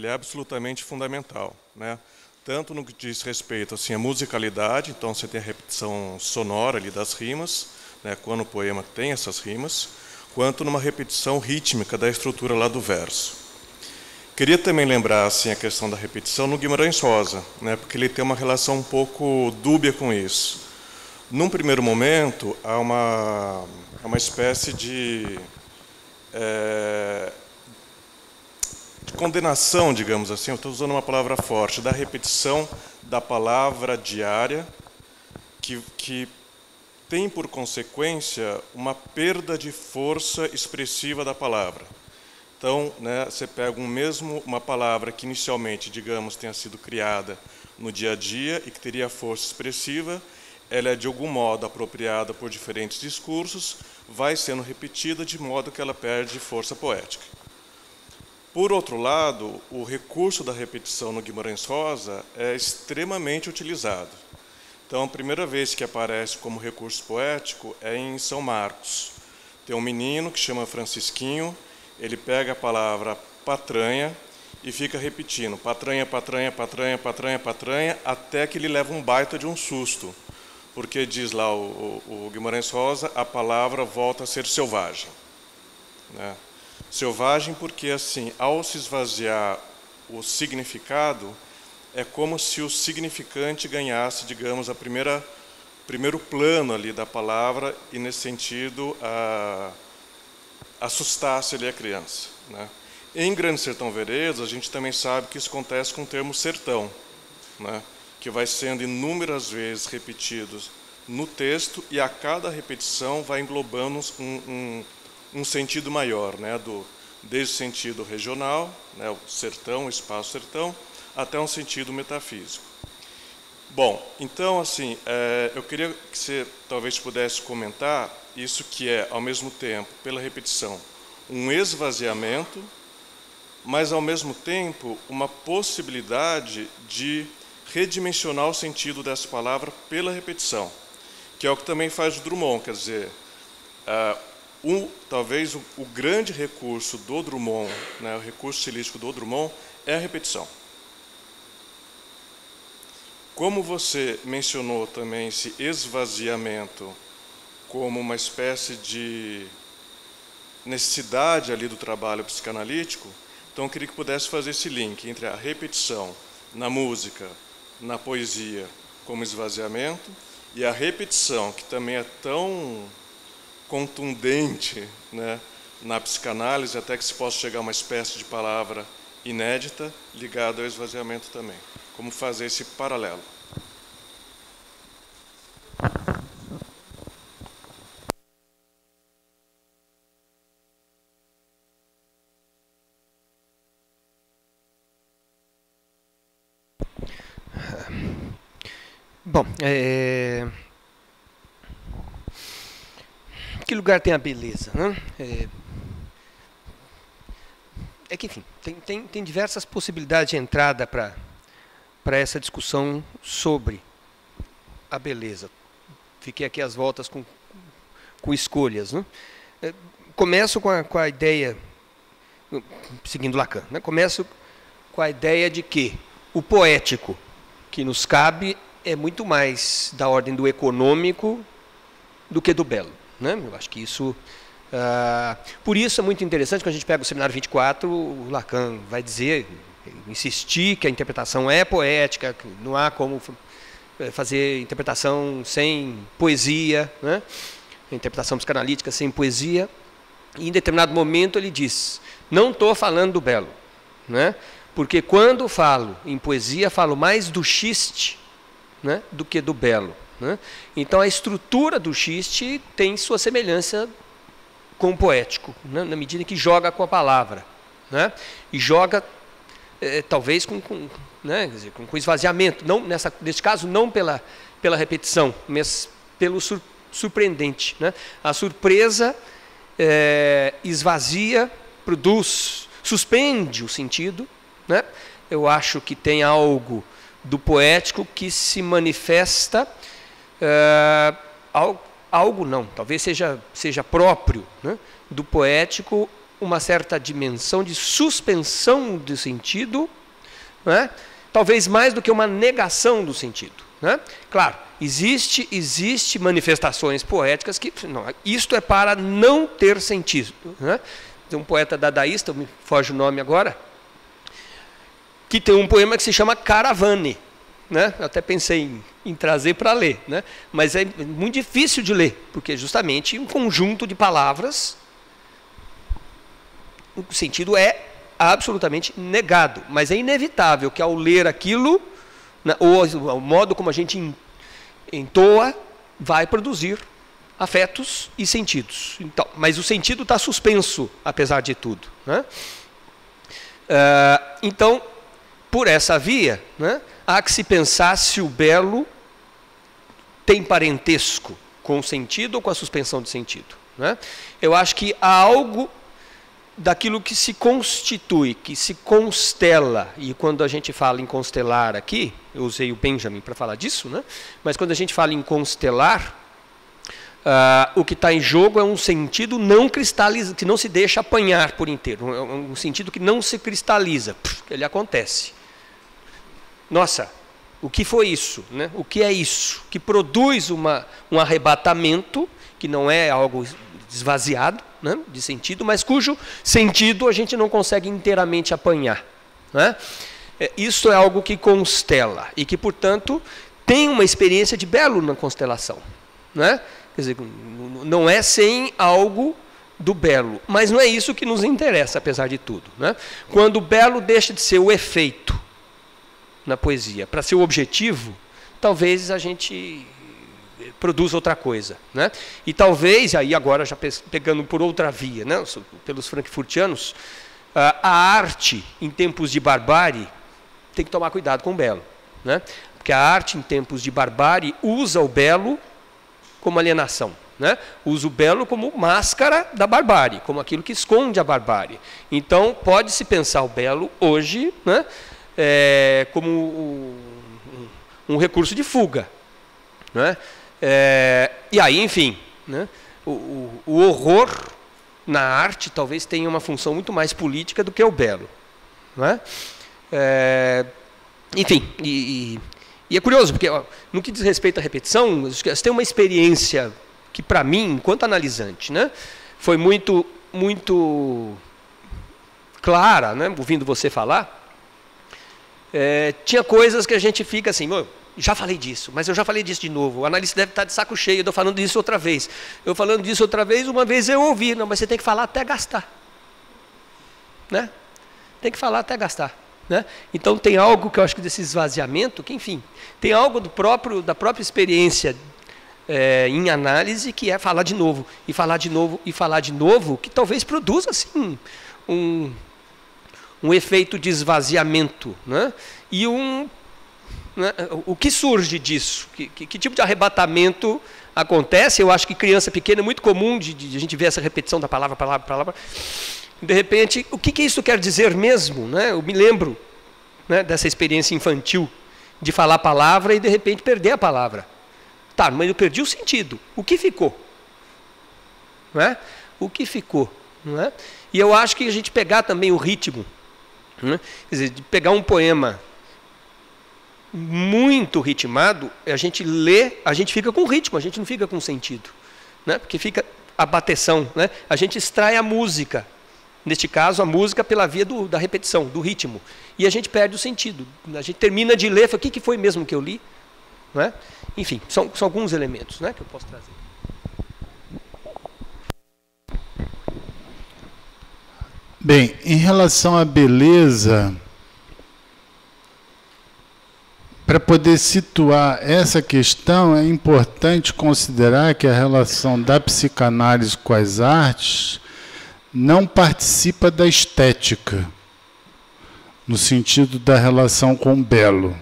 é absolutamente fundamental, né? Tanto no que diz respeito assim, à musicalidade, então você tem a repetição sonora ali das rimas, né, quando o poema tem essas rimas, quanto numa repetição rítmica da estrutura lá do verso. Queria também lembrar assim, a questão da repetição no Guimarães Rosa, né, porque ele tem uma relação um pouco dúbia com isso. Num primeiro momento, há uma espécie de condenação, digamos assim, eu estou usando uma palavra forte, da repetição da palavra diária, que tem por consequência uma perda de força expressiva da palavra. Então, né, você pega uma palavra que inicialmente, digamos, tenha sido criada no dia a dia e que teria força expressiva, ela é de algum modo apropriada por diferentes discursos, vai sendo repetida de modo que ela perde força poética. Por outro lado, o recurso da repetição no Guimarães Rosa é extremamente utilizado. Então, a primeira vez que aparece como recurso poético é em São Marcos. Tem um menino que chama Francisquinho, ele pega a palavra patranha e fica repetindo patranha, patranha, patranha, patranha, patranha, até que ele leva um baita de um susto. Porque diz lá o Guimarães Rosa, a palavra volta a ser selvagem. Né? Selvagem porque, assim, ao se esvaziar o significado, é como se o significante ganhasse, digamos, primeiro plano ali da palavra e, nesse sentido, assustasse ali a criança. Né? Em Grande Sertão Veredas, a gente também sabe que isso acontece com o termo sertão, né? Que vai sendo inúmeras vezes repetidos no texto e a cada repetição vai englobando um sentido maior, né? Desde o sentido regional, né? O sertão, o espaço sertão, até um sentido metafísico. Bom, então, assim, eu queria que você talvez pudesse comentar isso que é, ao mesmo tempo, pela repetição, um esvaziamento, mas, ao mesmo tempo, uma possibilidade de redimensionar o sentido dessa palavra pela repetição, que é o que também faz o Drummond, quer dizer, talvez o grande recurso do Drummond, né, o recurso estilístico do Drummond, é a repetição. Como você mencionou também esse esvaziamento como uma espécie de necessidade ali do trabalho psicanalítico, então eu queria que pudesse fazer esse link entre a repetição na música, na poesia, como esvaziamento, e a repetição, que também é tão contundente, né, na psicanálise, até que se possa chegar a uma espécie de palavra inédita ligada ao esvaziamento também. Como fazer esse paralelo? Bom, que lugar tem a beleza, né? Que, enfim, tem diversas possibilidades de entrada para essa discussão sobre a beleza. Fiquei aqui às voltas com escolhas, né? Começo com a ideia, seguindo Lacan, né? Começo com a ideia de que o poético que nos cabe é muito mais da ordem do econômico do que do belo, né? Eu acho que isso... por isso é muito interessante, quando a gente pega o Seminário 24, o Lacan vai dizer, insistir que a interpretação é poética, que não há como fazer interpretação sem poesia, né? Interpretação psicanalítica sem poesia. E em determinado momento ele diz, não estou falando do belo, né? Porque quando falo em poesia, falo mais do xiste, né, do que do belo, né? Então a estrutura do xiste tem sua semelhança com o poético, né, na medida que joga com a palavra, né? E joga talvez né, quer dizer, com esvaziamento, não, nesse caso não pela repetição, mas pelo surpreendente, né? A surpresa esvazia, suspende o sentido, né? Eu acho que tem algo do poético que se manifesta, algo não, talvez seja próprio, né, do poético, uma certa dimensão de suspensão do sentido, né, talvez mais do que uma negação do sentido, né? Claro, existe manifestações poéticas que não, isto é para não ter sentido, né? Tem um poeta dadaísta, me foge o nome agora, que tem um poema que se chama Caravane, né? Eu até pensei em trazer para ler, né? Mas é muito difícil de ler, porque justamente um conjunto de palavras, o sentido é absolutamente negado, mas é inevitável que ao ler aquilo, né, ou o modo como a gente entoa, vai produzir afetos e sentidos. Então, mas o sentido está suspenso, apesar de tudo, né? Então, por essa via, né, há que se pensar se o belo tem parentesco com o sentido ou com a suspensão de sentido, né? Eu acho que há algo daquilo que se constitui, que se constela, e quando a gente fala em constelar aqui, eu usei o Benjamin para falar disso, né? Mas quando a gente fala em constelar, o que está em jogo é um sentido não cristaliza, que não se deixa apanhar por inteiro, um sentido que não se cristaliza, ele acontece. Nossa, o que foi isso, né? O que é isso? Que produz um arrebatamento, que não é algo esvaziado, né, de sentido, mas cujo sentido a gente não consegue inteiramente apanhar, né? Isso é algo que constela e que, portanto, tem uma experiência de belo na constelação, né? Quer dizer, não é sem algo do belo, mas não é isso que nos interessa, apesar de tudo, né? Quando o belo deixa de ser o efeito na poesia para ser o objetivo, talvez a gente produza outra coisa, né? E talvez, aí agora já pegando por outra via, né, pelos frankfurtianos, a arte em tempos de barbárie tem que tomar cuidado com o belo, né? Porque a arte em tempos de barbárie usa o belo como alienação, né? Usa o belo como máscara da barbárie, como aquilo que esconde a barbárie. Então, pode-se pensar o belo hoje, né, como um recurso de fuga, né? E aí, enfim, né, o horror na arte talvez tenha uma função muito mais política do que o belo, né? Enfim, e é curioso, porque no que diz respeito à repetição, você tem uma experiência que, para mim, enquanto analisante, né, foi muito clara, né, ouvindo você falar. Tinha coisas que a gente fica assim, já falei disso, mas eu já falei disso de novo. O analista deve estar de saco cheio, eu estou falando disso outra vez. Eu falando disso outra vez, uma vez eu ouvi. Não, mas você tem que falar até gastar. Né? Tem que falar até gastar. Né? Então tem algo que eu acho que desse esvaziamento, que enfim, tem algo da própria experiência em análise, que é falar de novo, e falar de novo, e falar de novo, que talvez produza assim, um efeito de esvaziamento. Né? E né, o que surge disso? Que tipo de arrebatamento acontece? Eu acho que criança pequena é muito comum de a gente ver essa repetição da palavra. De repente, o que isso quer dizer mesmo? Né? Eu me lembro, né, dessa experiência infantil, de falar a palavra e de repente perder a palavra. Tá, mas eu perdi o sentido. O que ficou? Não é? O que ficou? Não é? E eu acho que a gente pegar também o ritmo, né? Quer dizer, de pegar um poema muito ritmado, a gente lê, a gente fica com ritmo, a gente não fica com sentido. Né? Porque fica a bateção. Né? A gente extrai a música. Neste caso, a música pela via da repetição, do ritmo. E a gente perde o sentido. A gente termina de ler, fala, o que foi mesmo que eu li? Não é? Enfim, são alguns elementos, né, que eu posso trazer. Bem, em relação à beleza, para poder situar essa questão, é importante considerar que a relação da psicanálise com as artes não participa da estética, no sentido da relação com o belo,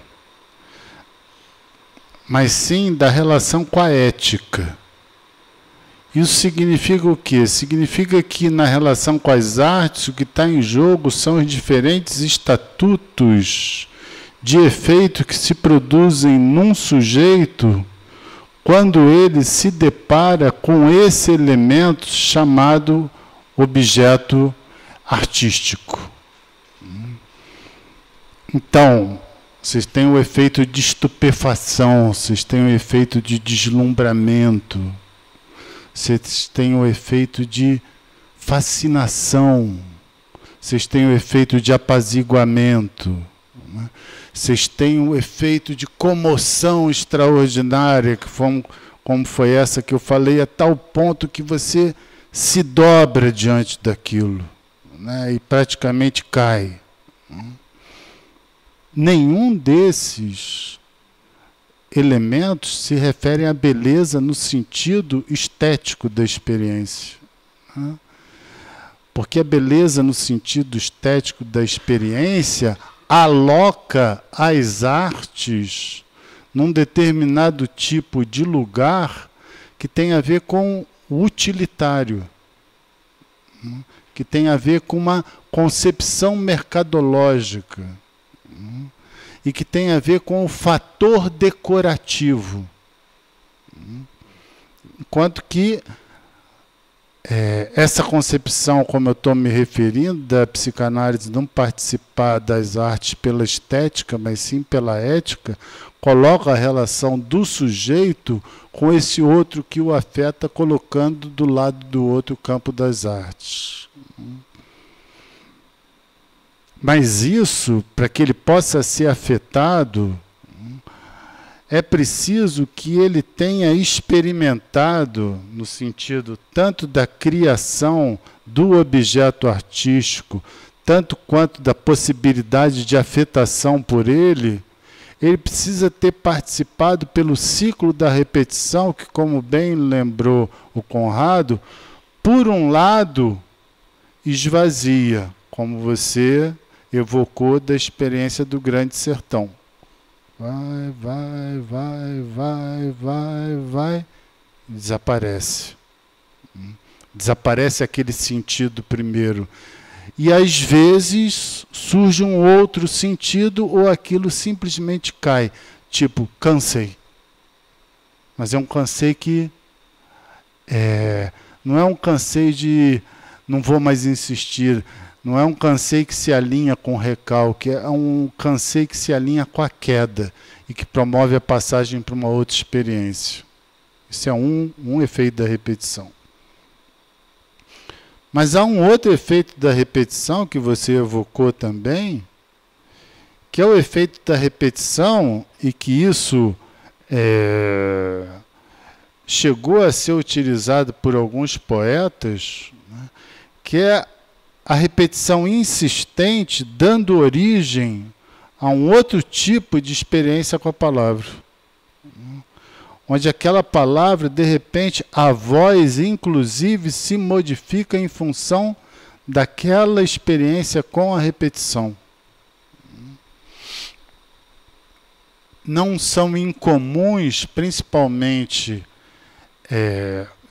mas sim da relação com a ética. Isso significa o quê? Significa que na relação com as artes, o que está em jogo são os diferentes estatutos de efeito que se produzem num sujeito quando ele se depara com esse elemento chamado objeto artístico. Então, vocês têm o efeito de estupefação, vocês têm o efeito de deslumbramento, vocês têm o efeito de fascinação, vocês têm o efeito de apaziguamento, né? Vocês têm o efeito de comoção extraordinária, como foi essa que eu falei, a tal ponto que você se dobra diante daquilo, né, e praticamente cai. Nenhum desses elementos se referem à beleza no sentido estético da experiência. Né? Porque a beleza no sentido estético da experiência aloca as artes num determinado tipo de lugar que tem a ver com o utilitário, que tem a ver com uma concepção mercadológica, e que tem a ver com o fator decorativo. Enquanto que essa concepção, como eu estou me referindo, da psicanálise não participar das artes pela estética, mas sim pela ética, coloca a relação do sujeito com esse outro que o afeta, colocando do lado do outro campo das artes. Mas isso, para que ele possa ser afetado, é preciso que ele tenha experimentado, no sentido tanto da criação do objeto artístico, tanto quanto da possibilidade de afetação por ele precisa ter participado pelo ciclo da repetição, que, como bem lembrou o Conrado, por um lado, esvazia, como você evocou da experiência do Grande Sertão. Vai, desaparece. Desaparece aquele sentido primeiro. E, às vezes, surge um outro sentido ou aquilo simplesmente cai. Tipo, cansei. Mas é um cansei que... não é um cansei de... não vou mais insistir. Não é um cansei que se alinha com o recalque, é um cansei que se alinha com a queda e que promove a passagem para uma outra experiência. Isso é um efeito da repetição. Mas há um outro efeito da repetição que você evocou também, que é o efeito da repetição, e que isso chegou a ser utilizado por alguns poetas, né, que é a repetição insistente dando origem a um outro tipo de experiência com a palavra. Onde aquela palavra, de repente, a voz, inclusive, se modifica em função daquela experiência com a repetição. Não são incomuns, principalmente,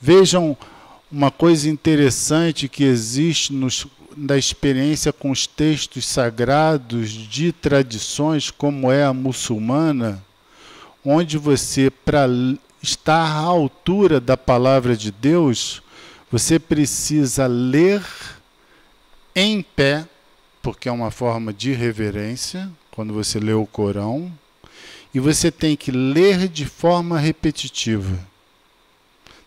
vejam uma coisa interessante que existe da experiência com os textos sagrados de tradições, como é a muçulmana, onde você, para estar à altura da palavra de Deus, você precisa ler em pé, porque é uma forma de reverência, quando você lê o Corão, e você tem que ler de forma repetitiva.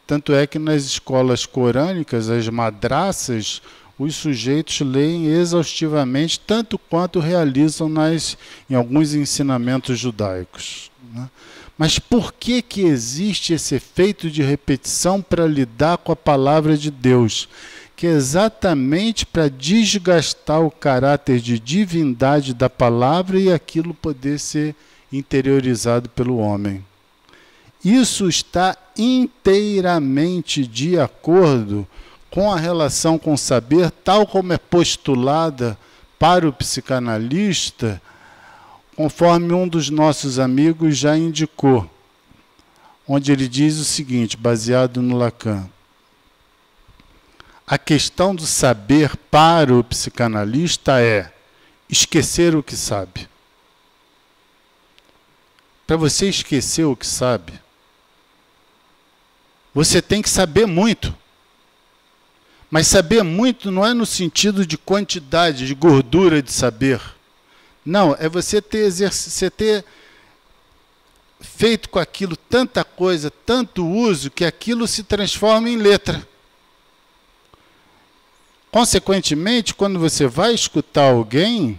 Tanto é que nas escolas corânicas, as madraças, os sujeitos leem exaustivamente, tanto quanto realizam em alguns ensinamentos judaicos, né? Mas por que existe esse efeito de repetição para lidar com a palavra de Deus? Que é exatamente para desgastar o caráter de divindade da palavra e aquilo poder ser interiorizado pelo homem. Isso está inteiramente de acordo com a relação com o saber, tal como é postulada para o psicanalista, conforme um dos nossos amigos já indicou, onde ele diz o seguinte, baseado no Lacan: a questão do saber para o psicanalista é esquecer o que sabe. Para você esquecer o que sabe, você tem que saber muito. Mas saber muito não é no sentido de quantidade, de gordura de saber. Não, é você ter feito com aquilo tanta coisa, tanto uso, que aquilo se transforma em letra. Consequentemente, quando você vai escutar alguém,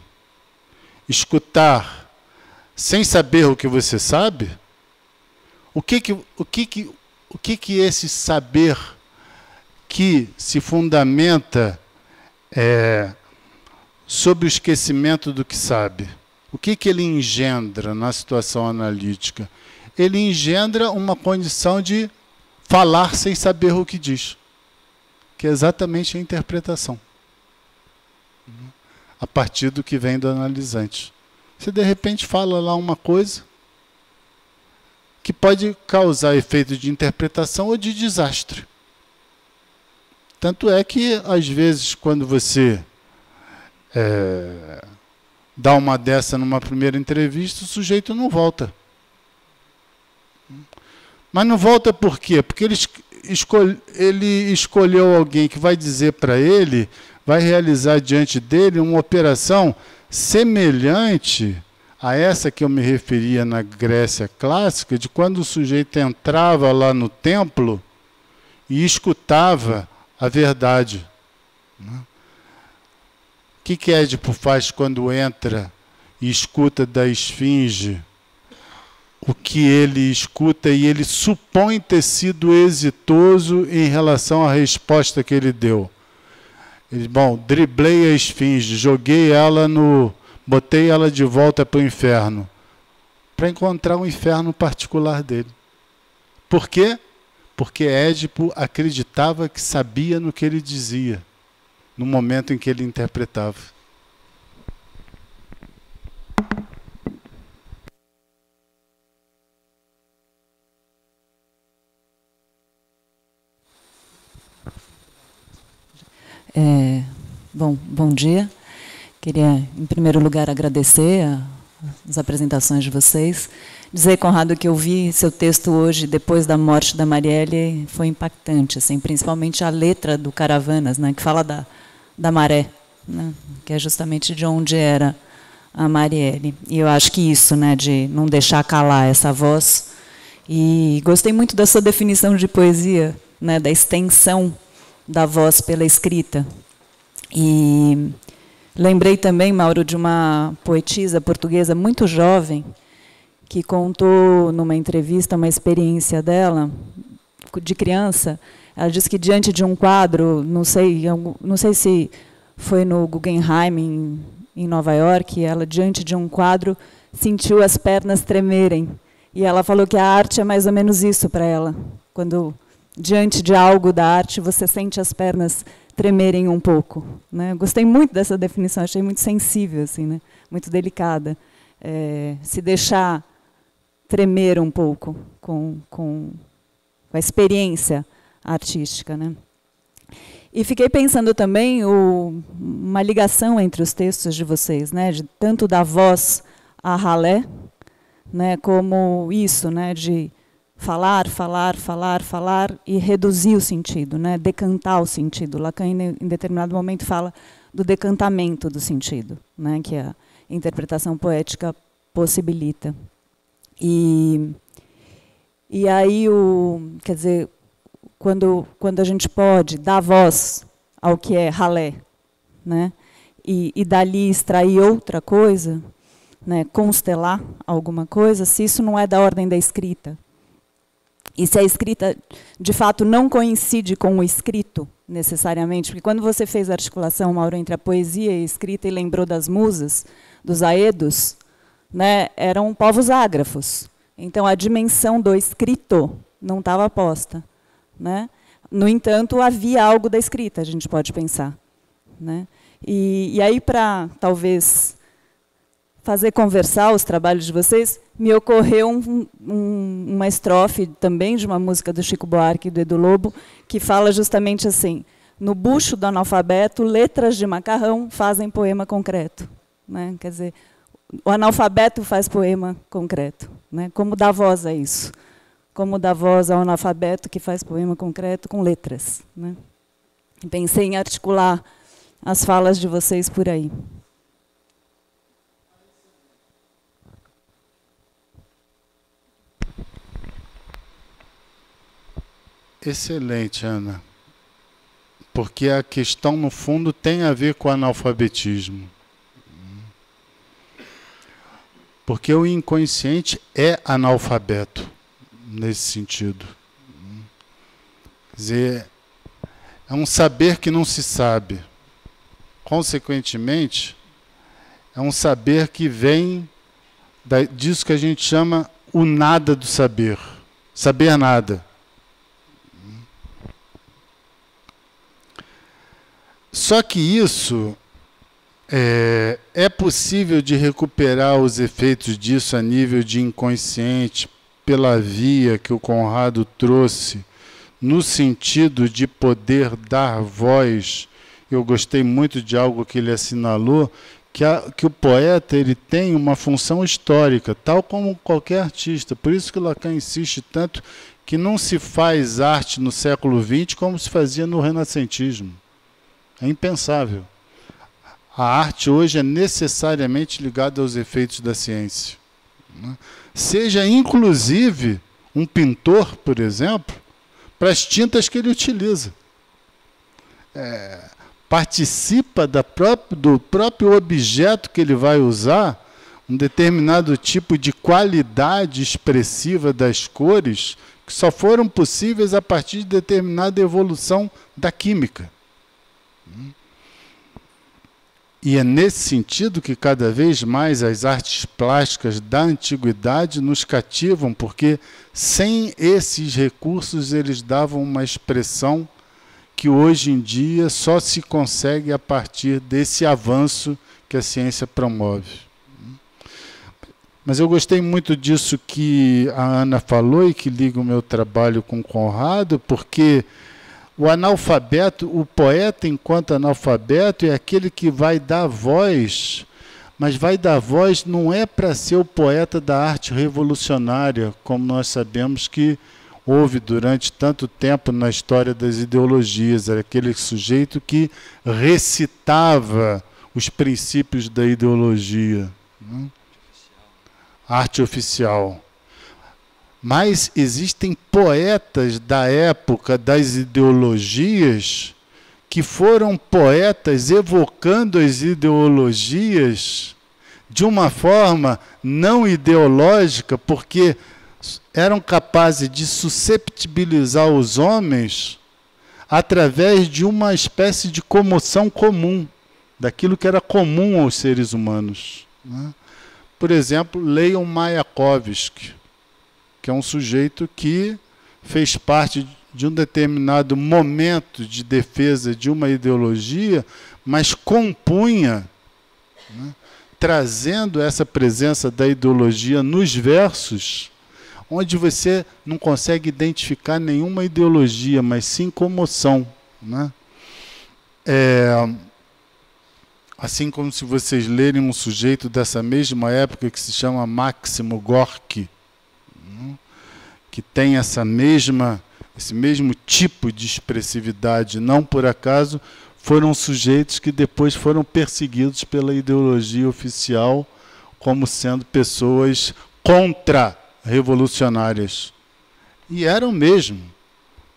escutar sem saber o que você sabe, o que esse saber que se fundamenta sobre o esquecimento do que sabe, o que ele engendra na situação analítica? Ele engendra uma condição de falar sem saber o que diz, que é exatamente a interpretação, a partir do que vem do analisante. Você, de repente, fala lá uma coisa que pode causar efeito de interpretação ou de desastre. Tanto é que, às vezes, quando você dá uma dessa numa primeira entrevista, o sujeito não volta. Mas não volta por quê? Porque ele escolheu alguém que vai dizer para ele, vai realizar diante dele uma operação semelhante a essa que eu me referia na Grécia clássica, de quando o sujeito entrava lá no templo e escutava a verdade. O que Édipo faz quando entra e escuta da esfinge o que ele escuta e ele supõe ter sido exitoso em relação à resposta que ele deu? Ele, driblei a esfinge, botei ela de volta para o inferno, para encontrar um inferno particular dele. Por quê? Porque Édipo acreditava que sabia no que ele dizia, no momento em que ele interpretava. Bom dia. Queria, em primeiro lugar, agradecer as apresentações de vocês. Dizer, Conrado, que eu vi seu texto hoje, depois da morte da Marielle, foi impactante, assim, principalmente a letra do Caravanas, né, que fala da maré, né, que é justamente de onde era a Marielle. E eu acho que isso, né, de não deixar calar essa voz. E gostei muito da sua definição de poesia, né, da extensão da voz pela escrita. E Lembrei também, Mauro, de uma poetisa portuguesa muito jovem, que contou numa entrevista uma experiência dela, de criança. Ela disse que diante de um quadro, não sei se foi no Guggenheim, em Nova York, ela, diante de um quadro, sentiu as pernas tremerem. E ela falou que a arte é mais ou menos isso para ela. Quando, diante de algo da arte, você sente as pernas tremerem um pouco, né? Gostei muito dessa definição, achei muito sensível, assim, né? Muito delicada. Se deixar tremer um pouco com a experiência artística, né? E fiquei pensando também uma ligação entre os textos de vocês, né? Tanto da voz a ralé, né? Como isso, né? De falar, falar, falar, falar e reduzir o sentido, né? Decantar o sentido. Lacan, em determinado momento, fala do decantamento do sentido, né? Que a interpretação poética possibilita. E aí, quer dizer, quando a gente pode dar voz ao que é ralé, né? E dali extrair outra coisa, né? Constelar alguma coisa, se isso não é da ordem da escrita, e se a escrita, de fato, não coincide com o escrito, necessariamente, porque quando você fez a articulação, Mauro, entre a poesia e a escrita e lembrou das musas, dos aedos, né, eram povos ágrafos. Então, a dimensão do escrito não estava posta, né? No entanto, havia algo da escrita, a gente pode pensar, né? E aí, para, talvez, fazer conversar os trabalhos de vocês, me ocorreu uma estrofe também de uma música do Chico Buarque e do Edu Lobo, que fala justamente assim: no bucho do analfabeto, letras de macarrão fazem poema concreto, né? Quer dizer, o analfabeto faz poema concreto, né? Como dar voz a isso? Como dar voz ao analfabeto que faz poema concreto com letras, né? Pensei em articular as falas de vocês por aí. Excelente, Ana. Porque a questão, no fundo, tem a ver com o analfabetismo. Porque o inconsciente é analfabeto, nesse sentido. Quer dizer, é um saber que não se sabe. Consequentemente, é um saber que vem disso que a gente chama o nada do saber. Saber nada. Só que isso é possível de recuperar os efeitos disso a nível de inconsciente pela via que o Conrado trouxe, no sentido de poder dar voz. Eu gostei muito de algo que ele assinalou, que o poeta ele tem uma função histórica, tal como qualquer artista. Por isso que Lacan insiste tanto que não se faz arte no século XX como se fazia no renascentismo. É impensável. A arte hoje é necessariamente ligada aos efeitos da ciência, né? Seja, inclusive, um pintor, por exemplo, para as tintas que ele utiliza. Participa do próprio objeto que ele vai usar, um determinado tipo de qualidade expressiva das cores que só foram possíveis a partir de determinada evolução da química. E é nesse sentido que cada vez mais as artes plásticas da antiguidade nos cativam, porque sem esses recursos eles davam uma expressão que hoje em dia só se consegue a partir desse avanço que a ciência promove. Mas eu gostei muito disso que a Ana falou e que liga o meu trabalho com o Conrado, porque o analfabeto, o poeta enquanto analfabeto, é aquele que vai dar voz, mas vai dar voz não é para ser o poeta da arte revolucionária, como nós sabemos que houve durante tanto tempo na história das ideologias. Era aquele sujeito que recitava os princípios da ideologia, né? Arte oficial. Mas existem poetas da época das ideologias que foram poetas evocando as ideologias de uma forma não ideológica, porque eram capazes de susceptibilizar os homens através de uma espécie de comoção comum, daquilo que era comum aos seres humanos, né? Por exemplo, leiam Mayakovsky, que é um sujeito que fez parte de um determinado momento de defesa de uma ideologia, mas compunha, né, trazendo essa presença da ideologia nos versos, onde você não consegue identificar nenhuma ideologia, mas sim comoção, né? Assim como se vocês lerem um sujeito dessa mesma época que se chama Máximo Gorki, né, que tem esse mesmo tipo de expressividade. Não por acaso foram sujeitos que depois foram perseguidos pela ideologia oficial como sendo pessoas contra-revolucionárias. E eram mesmo,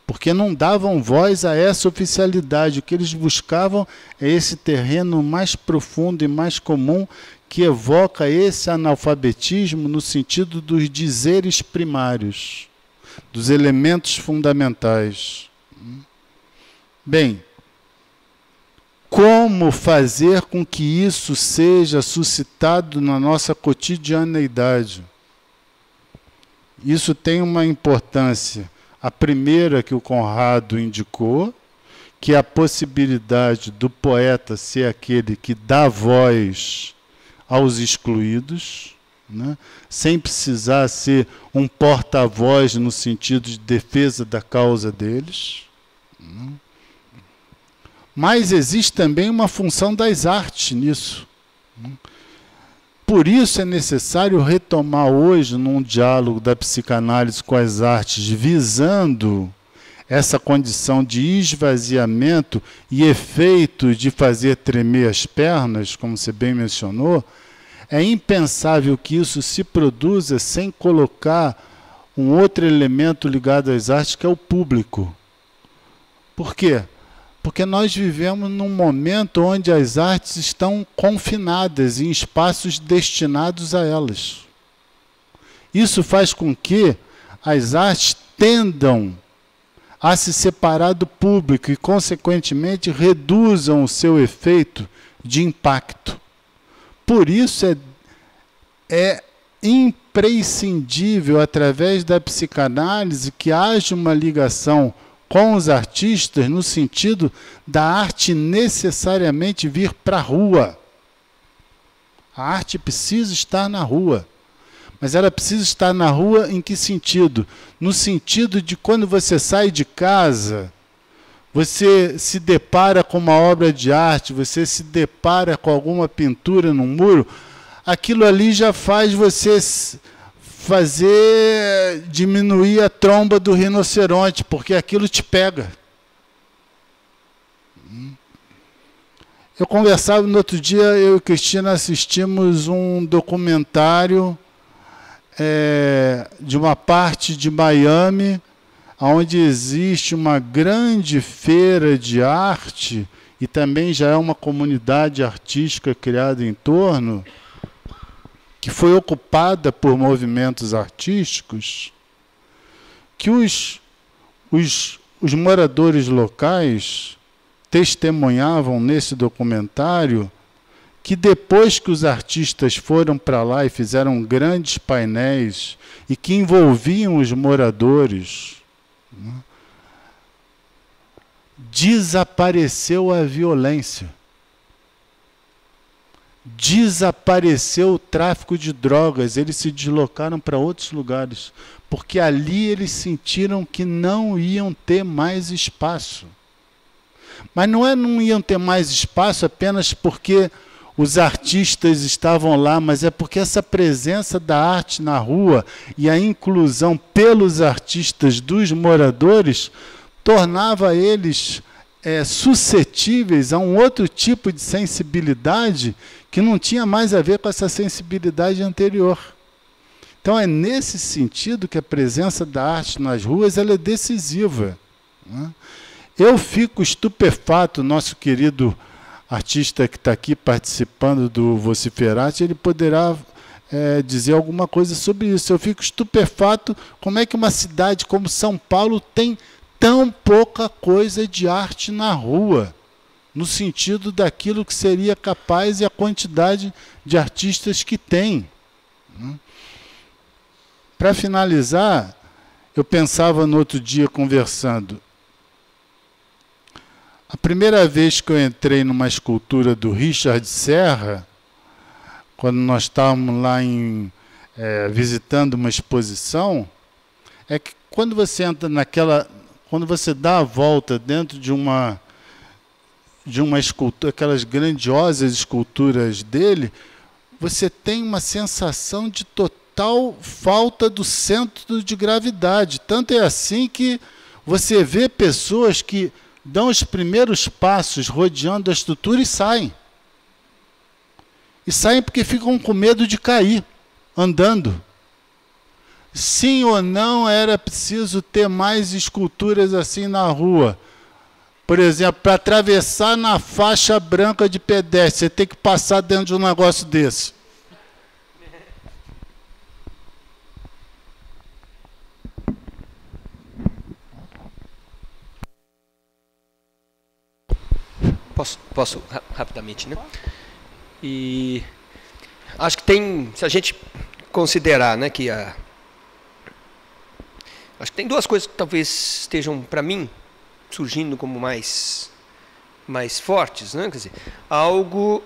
porque não davam voz a essa oficialidade. O que eles buscavam é esse terreno mais profundo e mais comum que evoca esse analfabetismo no sentido dos dizeres primários, dos elementos fundamentais. Bem, como fazer com que isso seja suscitado na nossa cotidianeidade? Isso tem uma importância. A primeira que o Conrado indicou, que é a possibilidade do poeta ser aquele que dá voz aos excluídos, né, sem precisar ser um porta-voz no sentido de defesa da causa deles. Né. Mas existe também uma função das artes nisso. Né. Por isso é necessário retomar hoje, num diálogo da psicanálise com as artes, visando essa condição de esvaziamento e efeito de fazer tremer as pernas, como você bem mencionou. É impensável que isso se produza sem colocar um outro elemento ligado às artes, que é o público. Por quê? Porque nós vivemos num momento onde as artes estão confinadas em espaços destinados a elas. Isso faz com que as artes tendam a se separar do público e, consequentemente, reduzam o seu efeito de impacto. Por isso é imprescindível, através da psicanálise, que haja uma ligação com os artistas, no sentido da arte necessariamente vir para a rua. A arte precisa estar na rua. Mas ela precisa estar na rua em que sentido? No sentido de quando você sai de casa, você se depara com uma obra de arte, você se depara com alguma pintura num muro, aquilo ali já faz você diminuir a tromba do rinoceronte, porque aquilo te pega. Eu conversava no outro dia, eu e Cristina assistimos um documentário de uma parte de Miami, onde existe uma grande feira de arte, e também já é uma comunidade artística criada em torno, que foi ocupada por movimentos artísticos, que os moradores locais testemunhavam nesse documentário que depois que os artistas foram para lá e fizeram grandes painéis e que envolviam os moradores, né, desapareceu a violência. Desapareceu o tráfico de drogas, eles se deslocaram para outros lugares, porque ali eles sentiram que não iam ter mais espaço. Mas não iam ter mais espaço apenas porque os artistas estavam lá, mas é porque essa presença da arte na rua e a inclusão pelos artistas dos moradores tornava eles suscetíveis a um outro tipo de sensibilidade que não tinha mais a ver com essa sensibilidade anterior. Então é nesse sentido que a presença da arte nas ruas ela é decisiva, né? Eu fico estupefato, nosso querido artista que está aqui participando do Vociferate, ele poderá dizer alguma coisa sobre isso. Eu fico estupefato como é que uma cidade como São Paulo tem tão pouca coisa de arte na rua, no sentido daquilo que seria capaz e a quantidade de artistas que tem. Para finalizar, eu pensava no outro dia conversando, a primeira vez que eu entrei numa escultura do Richard Serra, quando nós estávamos lá visitando uma exposição, é que quando você entra quando você dá a volta dentro de uma escultura, aquelas grandiosas esculturas dele, você tem uma sensação de total falta do centro de gravidade. Tanto é assim que você vê pessoas que dão os primeiros passos rodeando a estrutura e saem. E saem porque ficam com medo de cair, andando. Sim ou não era preciso ter mais esculturas assim na rua? Por exemplo, para atravessar na faixa branca de pedestre, você tem que passar dentro de um negócio desse. Posso rapidamente, né? E acho que tem, se a gente considerar, né, que acho que tem duas coisas que talvez estejam, para mim, surgindo como mais fortes, né? Quer dizer, algo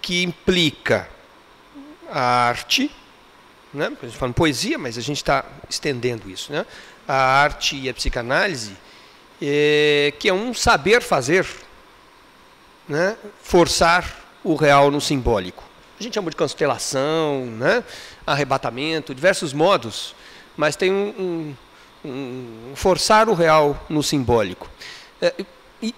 que implica a arte, né? A gente fala em poesia, mas a gente está estendendo isso, né? A arte e a psicanálise, que é um saber fazer, né? Forçar o real no simbólico. A gente chama de constelação, né? Arrebatamento, diversos modos, mas tem forçar o real no simbólico. E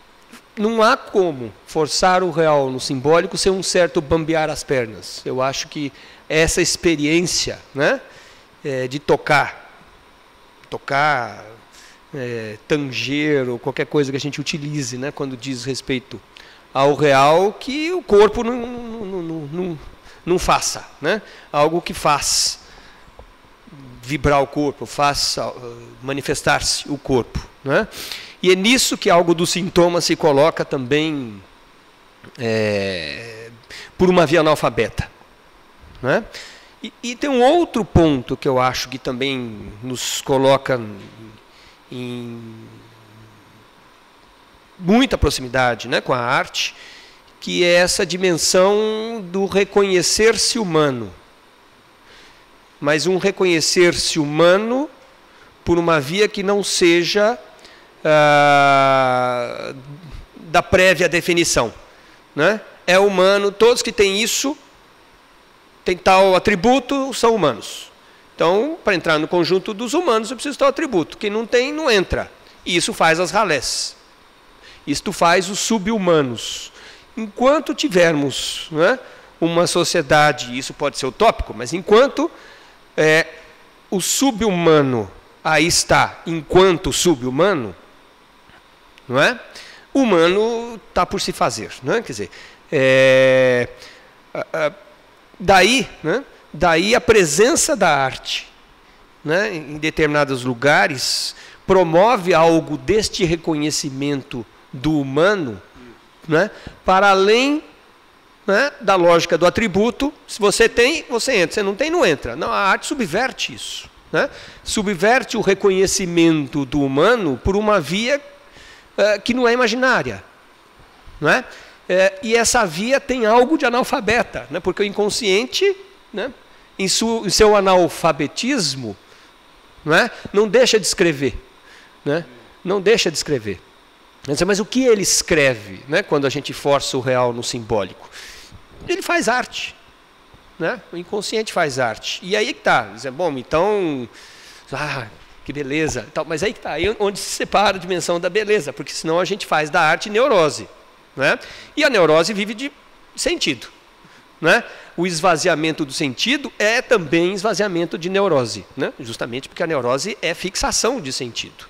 não há como forçar o real no simbólico sem um certo bambear as pernas. Eu acho que essa experiência, né, de tocar, tanger ou qualquer coisa que a gente utilize, né, quando diz respeito ao real, que o corpo não faça, né? Algo que faz vibrar o corpo, faz manifestar-se o corpo, né? E é nisso que algo do sintoma se coloca também por uma via analfabeta, né? E tem um outro ponto que eu acho que também nos coloca em muita proximidade, né, com a arte, que é essa dimensão do reconhecer-se humano. Mas um reconhecer-se humano por uma via que não seja da prévia definição, né? É humano, todos que têm isso, têm tal atributo, são humanos. Então, para entrar no conjunto dos humanos, eu preciso de tal atributo. Quem não tem, não entra. E isso faz as ralés. Isto faz os sub-humanos. Enquanto tivermos, né, uma sociedade, isso pode ser utópico, mas enquanto o sub-humano aí está enquanto sub-humano, não é? O humano está por se fazer, não é? Quer dizer, daí a presença da arte, né, em determinados lugares promove algo deste reconhecimento do humano, né, para além, né, da lógica do atributo. Se você tem, você entra. Se não tem, não entra. Não, a arte subverte isso, né? Subverte o reconhecimento do humano por uma via que não é imaginária, não é? E essa via tem algo de analfabeta, né? Porque o inconsciente, né, em seu analfabetismo, não deixa de escrever, né? Não deixa de escrever. Mas o que ele escreve, né, quando a gente força o real no simbólico? Ele faz arte, né? O inconsciente faz arte. E aí que está. Bom, então, que beleza. Mas aí que está, aí onde se separa a dimensão da beleza, porque senão a gente faz da arte neurose, né? E a neurose vive de sentido, né? O esvaziamento do sentido é também esvaziamento de neurose, né? Justamente porque a neurose é fixação de sentido,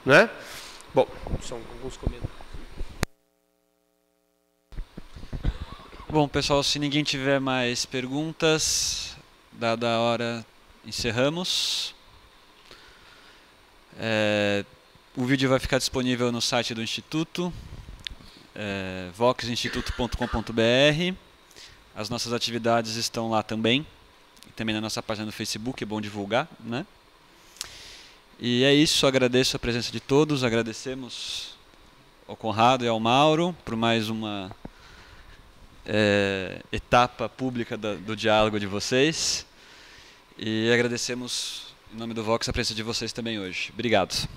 né? Bom, são alguns comentários. Bom, pessoal, se ninguém tiver mais perguntas, dada a hora, encerramos. O vídeo vai ficar disponível no site do Instituto, voxinstituto.com.br. As nossas atividades estão lá também, e também na nossa página no Facebook, é bom divulgar, né? E é isso, agradeço a presença de todos, agradecemos ao Conrado e ao Mauro por mais uma etapa pública do diálogo de vocês, e agradecemos em nome do Vox a presença de vocês também hoje. Obrigado.